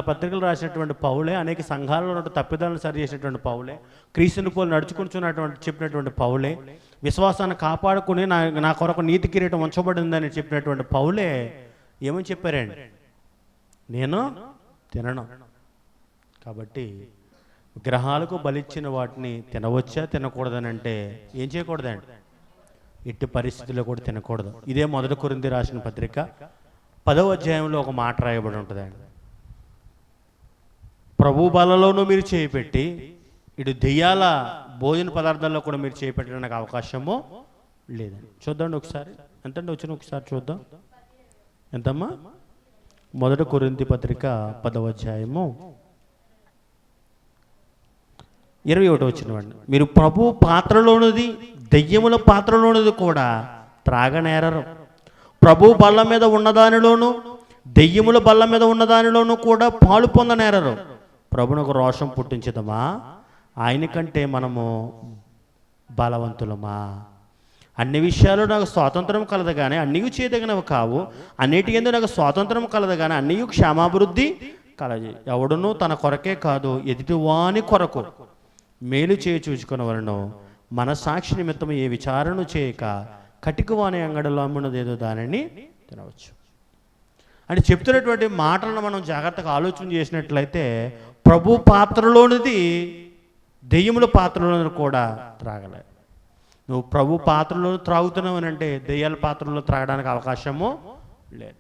పత్రికలు రాసినటువంటి పౌలే, అనేక సంఘాలలో ఉన్న తప్పిదాలను సరి చేసినటువంటి పౌలే, క్రీస్తుని పోలి నడుచుకుంటున్నటువంటి చెప్పినటువంటి పౌలే, విశ్వాసాన్ని కాపాడుకుని నా కొరకు నీతి కిరీటం ఉంచబడిందని చెప్పినటువంటి పౌలే ఏమని చెప్పారండి, నేను తినను. కాబట్టి విగ్రహాలకు బలిచ్చిన వాటిని తినవచ్చా తినకూడదని అంటే ఏం చేయకూడదండి, ఎట్టి పరిస్థితుల్లో కూడా తినకూడదు. ఇదే 1 కొరింథీ రాసిన పత్రిక 10వ అధ్యాయంలో ఒక మాట రాయబడి ఉంటుందండి, ప్రభు బలలోనూ మీరు చేయిపెట్టి ఇటు దెయ్యాల భోజన పదార్థాల్లో కూడా మీరు చేపెట్టడానికి అవకాశము లేదండి. చూద్దాండి ఒకసారి, ఎంతండి వచ్చిన ఒకసారి చూద్దాం. ఎంతమ్మా? 1 కొరింథీ పత్రిక 10వ అధ్యాయము 21వ వచనం. మీరు ప్రభు పాత్రలోనిది దెయ్యముల పాత్రలోనిది కూడా త్రాగనేరరు. ప్రభు బల్ల మీద ఉన్నదానిలోను దెయ్యముల బల్ల మీద ఉన్నదానిలోనూ కూడా పాలు పొందనేరరు. ప్రభునకు రోషం పుట్టించదమా? ఆయన కంటే మనము బలవంతులమా? అన్ని విషయాలు నాకు స్వాతంత్రం కలదు కానీ అన్నీ చేయదగినవి కావు, అన్నిటి యందు నాకు స్వాతంత్రం కలదు కానీ అన్నీ క్షేమాభివృద్ధి కలదు. ఎవడునూ తన కొరకే కాదు ఎదుటివాని కొరకు మేలు చేయి చూచుకునేవలను మనస్సాక్షి నిమిత్తం ఏ విచారణ చేయక కటికవాని అంగడిలో అమ్మున్నదేదో దానిని తినవచ్చు అని చెప్తున్నటువంటి మాటలను మనం జాగ్రత్తగా ఆలోచన చేసినట్లయితే, ప్రభు పాత్రలోనిది దెయ్యముల పాత్రలోని కూడా త్రాగలే. నువ్వు ప్రభు పాత్రలో త్రాగుతున్నావు అని అంటే దెయ్యాల పాత్రలో త్రాగడానికి అవకాశము లేదు.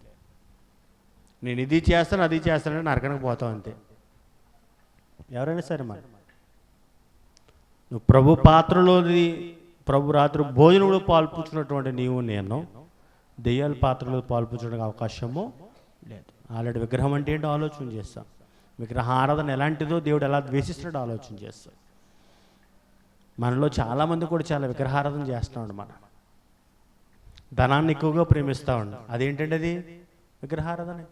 నేను ఇది చేస్తాను అది చేస్తానంటే నరకడానికి పోతావు అంతే, ఎవరైనా సరే. మరి నువ్వు ప్రభు పాత్రలోది, ప్రభు రాత్రి భోజనంలో పాల్పుచ్చినటువంటి నీవు నేను దెయ్యాల పాత్రలో పాల్పుచ్చడానికి అవకాశము లేదు. ఆల్రెడీ విగ్రహం అంటే ఏంటో ఆలోచన చేస్తాం, విగ్రహ ఆరాధన ఎలాంటిదో, దేవుడు ఎలా ద్వేషిస్తాడో ఆలోచన చేస్తాం. మనలో చాలామంది కూడా చాలా విగ్రహారాధన చేస్తామండి. మనం ధనాన్ని ఎక్కువగా ప్రేమిస్తామండి, అదేంటంటే అది విగ్రహారాధనే.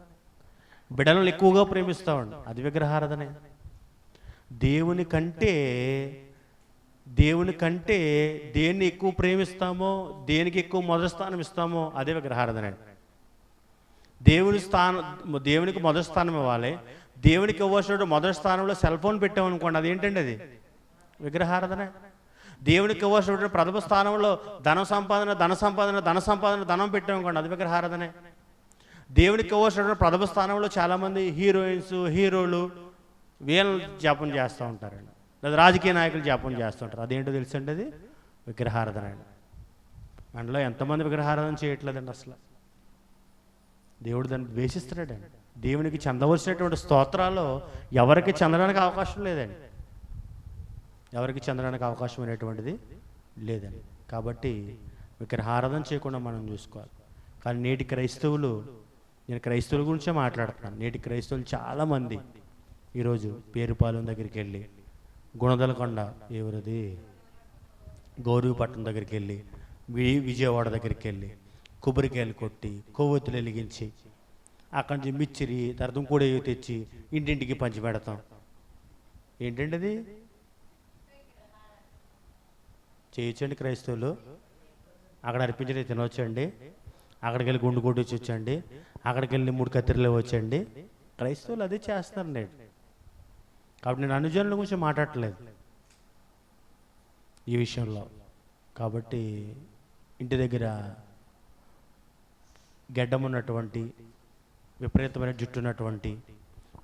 బిడ్డలను ఎక్కువగా ప్రేమిస్తామండి, అది విగ్రహారాధనే. దేవుని కంటే దేవుని కంటే దేన్ని ఎక్కువ ప్రేమిస్తామో, దేనికి ఎక్కువ మొదటి స్థానం ఇస్తామో అదే విగ్రహారాధన. దేవునికి మొదటి స్థానం ఇవ్వాలి. దేవునికి ఇవ్వాల్సిన మొదటి స్థానంలో సెల్ ఫోన్ పెట్టామనుకోండి, అదేంటండి? అది విగ్రహారాధన. దేవునికి ఇవ్వాల్సిన ప్రథమ స్థానంలో ధన సంపాదన ధనం పెట్టామనుకోండి, అది విగ్రహారాధనే. దేవునికి ఇవ్వాల్సిన ప్రథమ స్థానంలో చాలామంది హీరోయిన్స్, హీరోలు వీళ్ళని జపం చేస్తూ ఉంటారండి, లేదా రాజకీయ నాయకులు జపం చేస్తుంటారు. అదేంటో తెలుసండి? అది విగ్రహారాధన అండి. మనలో ఎంతమంది విగ్రహారాధన చేయట్లేదండి అసలు. దేవుడు దాన్ని ద్వేషిస్తున్నాడండి. దేవునికి చెందవలసినటువంటి స్తోత్రాలు ఎవరికి చెందడానికి అవకాశం లేదండి. ఎవరికి చెందడానికి అవకాశం అనేటువంటిది లేదండి. కాబట్టి విగ్రహారాధన చేయకుండా మనం చూసుకోవాలి. కానీ నేటి క్రైస్తవులు, నేను క్రైస్తవుల గురించే మాట్లాడుతున్నాను, నేటి క్రైస్తవులు చాలామంది ఈరోజు పేరుపాలెం దగ్గరికి వెళ్ళి, గుణదలకొండ, ఎవరిది గౌరవపట్నం దగ్గరికి వెళ్ళి, విజయవాడ దగ్గరికి వెళ్ళి కొబ్బరికాయలు కొట్టి కొవ్వొత్తులు వెలిగించి అక్కడి నుంచి మిచ్చిరి తర్వాత ఇంకోటి తెచ్చి ఇంటింటికి పంచి పెడతాం. ఏంటండి అది? చేయొచ్చండి క్రైస్తవులు? అక్కడ అర్పించి తినవచ్చండి, అక్కడికి వెళ్ళి గుండు కొట్టి వచ్చండి, అక్కడికి వెళ్ళి 3 కత్తిరలు వచ్చండి. క్రైస్తవులు అదే చేస్తున్నారండి. కాబట్టి నేను అనుజనుల గురించి మాట్లాడట్లేదు ఈ విషయంలో. కాబట్టి ఇంటి దగ్గర గెడ్డం ఉన్నటువంటి, విపరీతమైన జుట్టు ఉన్నటువంటి,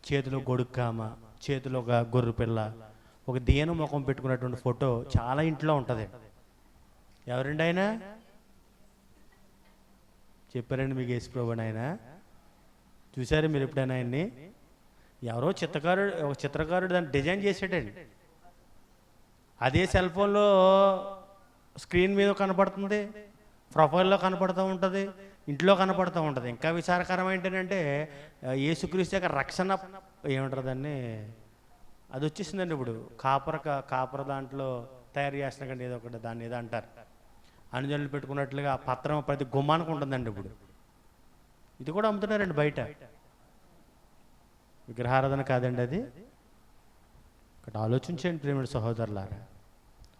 చేతిలో గొడుక్కామ, చేతిలో ఒక గొర్రె పిల్ల, ఒక దేను ముఖం పెట్టుకున్నటువంటి ఫోటో చాలా ఇంట్లో ఉంటుంది. ఎవరండి ఆయన? చెప్పారండి మీకు యేసుప్రభు ఆయన? చూసారు మీరు ఎప్పుడైనా ఆయన్ని? ఎవరో ఒక చిత్రకారుడు దాన్ని డిజైన్ చేసాడండి. అదే సెల్ ఫోన్లో స్క్రీన్ మీద కనపడుతుంది, ప్రొఫైల్లో కనపడుతూ ఉంటుంది, ఇంట్లో కనపడుతూ ఉంటుంది. ఇంకా విచారకరం ఏంటంటే యేసుక్రీస్తు యొక్క రక్షణ ఏమంటారు దాన్ని, అది వచ్చేసిందండి ఇప్పుడు. కాపర దాంట్లో తయారు చేస్తున్నా కండి, ఏదో ఒకటి దాన్ని ఏదో అంటారు, అనుజనులు పెట్టుకున్నట్లుగా ఆ పత్రం ప్రతి గుమ్మానికి ఉంటుందండి ఇప్పుడు. ఇది కూడా అమ్ముతున్నారండి బయట. విగ్రహారాధన కాదండి అది. ఇక్కడ ఆలోచించండి ప్రేమ సహోదరులారా.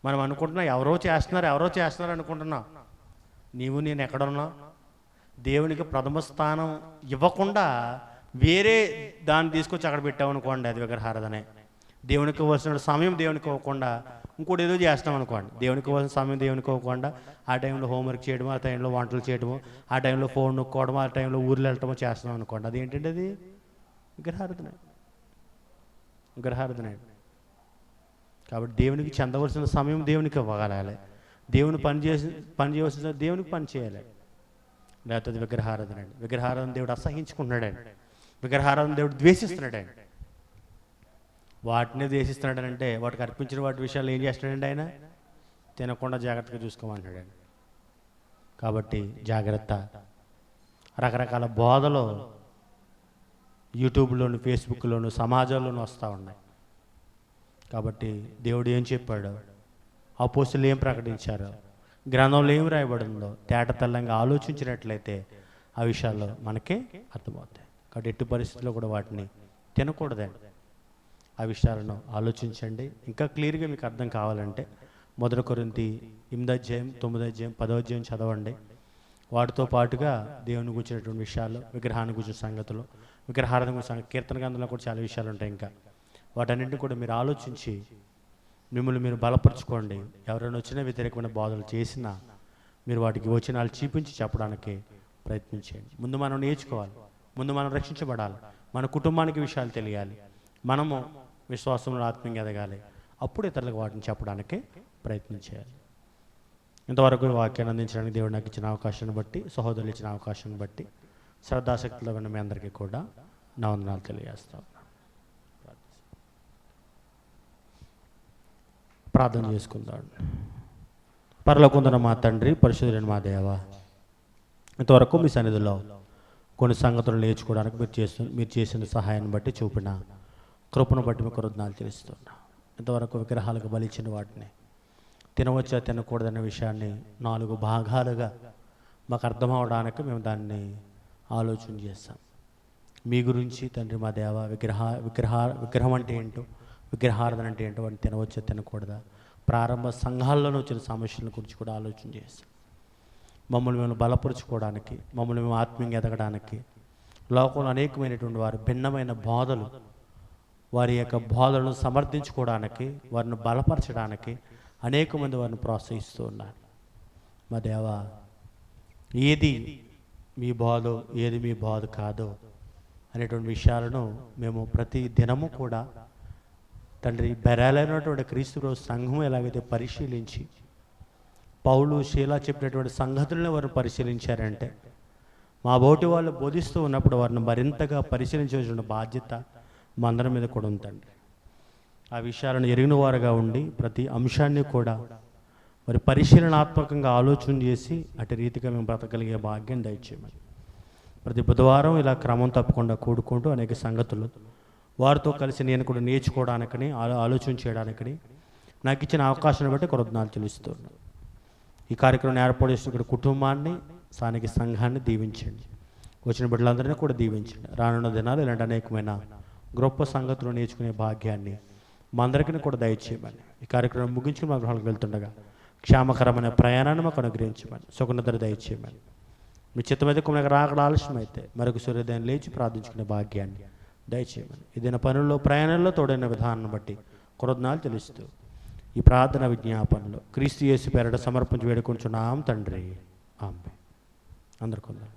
మనం అనుకుంటున్నాం ఎవరో చేస్తున్నారు అనుకుంటున్నాం. నీవు నేను ఎక్కడున్నా దేవునికి ప్రథమ స్థానం ఇవ్వకుండా వేరే దాన్ని తీసుకొచ్చి అక్కడ పెట్టావు అనుకోండి, అది విగ్రహారాధనే. దేవునికి ఇవ్వాల్సిన సమయం దేవునికి ఇవ్వకుండా ఇంకోటి ఏదో చేస్తాం అనుకోండి. దేవునికి ఇవ్వాల్సిన సమయం దేవునికి ఇవ్వకుండా ఆ టైంలో హోంవర్క్ చేయడము, ఆ టైంలో వంటలు చేయడము, ఆ టైంలో ఫోన్ నొక్కోవడము, ఆ టైంలో ఊర్లు వెళ్ళటమో చేస్తున్నాం అనుకోండి. అది ఏంటంటే అది విగ్రహారాధన. కాబట్టి దేవునికి చెందవలసిన సమయం దేవునికి ఇవ్వగలాలి. దేవుని పని చేయవలసిన దేవునికి పని చేయాలి. లేకపోతే విగ్రహారాధన అండి. విగ్రహారాధన దేవుడు అసహించుకుంటున్నాడండి. విగ్రహారాధన దేవుడు ద్వేషిస్తున్నాడండి. వాటిని ద్వేషిస్తున్నాడనంటే వాటికి అర్పించిన వాటి విషయాలు ఏం చేస్తున్నాడండి? ఆయన తినకుండా జాగ్రత్తగా చూసుకోమంటున్నాడండి. కాబట్టి జాగ్రత్త. రకరకాల బోధలు యూట్యూబ్లోను, ఫేస్బుక్లోను, సమాజంలోనూ వస్తూ ఉన్నాయి. కాబట్టి దేవుడు ఏం చెప్పాడు, అపోస్తులు ఏం ప్రకటించారో, గ్రంథంలో ఏం రాయబడిందో తేటతెల్లంగా ఆలోచించినట్లయితే ఆ విషయాల్లో మనకే అర్థమవుతాయి. కాబట్టి ఎట్టి పరిస్థితుల్లో కూడా వాటిని తినకూడదండి. ఆ విషయాలను ఆలోచించండి. ఇంకా క్లియర్గా మీకు అర్థం కావాలంటే 1 కొరింథీ 8వ అధ్యాయం, 9వ అధ్యాయం, 10వ అధ్యాయం చదవండి. వాటితో పాటుగా దేవుని గురించినటువంటి విషయాలు, విగ్రహాన్ని గురించిన సంగతులు, విగ్రహారాధన గురించి కీర్తన గ్రంథంలో కూడా చాలా విషయాలు ఉంటాయి. ఇంకా వాటన్నింటినీ కూడా మీరు ఆలోచించి మిమ్మల్ని మీరు బలపరుచుకోండి. ఎవరైనా వచ్చినా వ్యతిరేకమైన బోధలు చేసినా మీరు వాటికి వచనాలు చూపించి చెప్పడానికి ప్రయత్నించండి. ముందు మనం నేర్చుకోవాలి, ముందు మనం రక్షించబడాలి, మన కుటుంబానికి విషయాలు తెలియాలి, మనము విశ్వాసంలో ఆత్మీయంగా ఎదగాలి. అప్పుడు ఇతరులకు వాటిని చెప్పడానికి ప్రయత్నించాలి. ఇంతవరకు వాక్యాన్ని అందించడానికి దేవుడు నాకు ఇచ్చిన అవకాశాన్ని బట్టి, సహోదరులు ఇచ్చిన అవకాశాన్ని బట్టి శ్రద్ధాశక్తిలో ఉన్న మీ అందరికీ కూడా నా వందనాలు తెలియజేస్తాను. ప్రార్థన చేసుకుందాం. పరలోకమున్న మా తండ్రి, పరిశుద్ధుడైన మా దేవా, ఇంతవరకు మీ సన్నిధిలో కొన్ని సంగతులు నేర్చుకోవడానికి మీరు చేసిన సహాయాన్ని బట్టి, చూపిన కృపను బట్టి మీకు కృతజ్ఞతలు తెలుస్తున్నా. ఇంతవరకు విగ్రహాలకు బలిచ్చిన వాటిని తినవచ్చా తినకూడదనే విషయాన్ని 4 భాగాలుగా మాకు అర్థం అవడానికి మేము దాన్ని ఆలోచన చేస్తాం. మీ గురించి తండ్రి మా దేవ, విగ్రహం అంటే ఏంటో, విగ్రహారాధన అంటే ఏంటో వాటిని తినవచ్చా తినకూడదా, ప్రారంభ సంఘాల్లోనే వచ్చిన సమస్యల గురించి కూడా ఆలోచన చేస్తాం. మమ్మల్ని మేము బలపరుచుకోవడానికి, మమ్మల్ని మేము ఆత్మీయంగా ఎదగడానికి లోకంలో అనేకమైనటువంటి వారు భిన్నమైన బోధలు, వారి యొక్క బోధనను సమర్థించుకోవడానికి, వారిని బలపరచడానికి అనేక మంది వారిని ప్రోత్సహిస్తూ ఉన్నారు. మా దేవా, ఏది మీ బోధో ఏది మీ బోధ కాదో అనేటువంటి విషయాలను మేము ప్రతి దినము కూడా తండ్రి బెరాలైనటువంటి క్రీస్తు సంఘం ఎలాగైతే పరిశీలించి పౌలు శీలా చెప్పినటువంటి సంగతులను వారు పరిశీలించారంటే, మా బోటి వాళ్ళు బోధిస్తూ ఉన్నప్పుడు వారిని మరింతగా పరిశీలించవలసిన బాధ్యత మా అందరి మీద కూడా ఉందండి. ఆ విషయాలను ఎరిగిన వారుగా ఉండి ప్రతి అంశాన్ని కూడా మరి పరిశీలనాత్మకంగా ఆలోచన చేసి అటు రీతిగా మేము బ్రతకగలిగే భాగ్యం దయచేయమని ప్రతి బుధవారం ఇలా క్రమం తప్పకుండా కూడుకుంటూ అనేక సంగతులు వారితో కలిసి నేను కూడా నేర్చుకోవడానికని ఆలోచన చేయడానికని నాకు ఇచ్చిన అవకాశాన్ని బట్టి కృతజ్ఞతలు చెల్లిస్తున్నాను. ఈ కార్యక్రమం ఏర్పాటు చేసిన కుటుంబాన్ని, స్థానిక సంఘాన్ని దీవించండి. వచ్చిన బిడ్డలందరినీ కూడా దీవించండి. రానున్న దినాలు ఇలాంటి అనేకమైన గొప్ప సంగతులు నేర్చుకునే భాగ్యాన్ని మా అందరికీ కూడా దయచేయమని, ఈ కార్యక్రమం ముగించుకుని మా గృహాలకు వెళ్తుండగా క్షేమకరమైన ప్రయాణాన్ని మాకు అనుగ్రహించమని, సుఖనిద్ర దయచేయమని, మీ చిత్తమైతే కొమ్మకి రాకడ ఆలస్యమైతే మరొక సూర్యోదయం లేచి ప్రార్థించుకునే భాగ్యాన్ని దయచేయమని, ఏదైనా పనుల్లో ప్రయాణంలో తోడైన విధానాన్ని బట్టి కృతజ్ఞతలు తెలుస్తూ ఈ ప్రార్థన విజ్ఞాపనలో క్రీస్తు యేసు పేరిట సమర్పించి వేడుకొంచున్నాం తండ్రి. ఆమేన్. అందరికొందాం.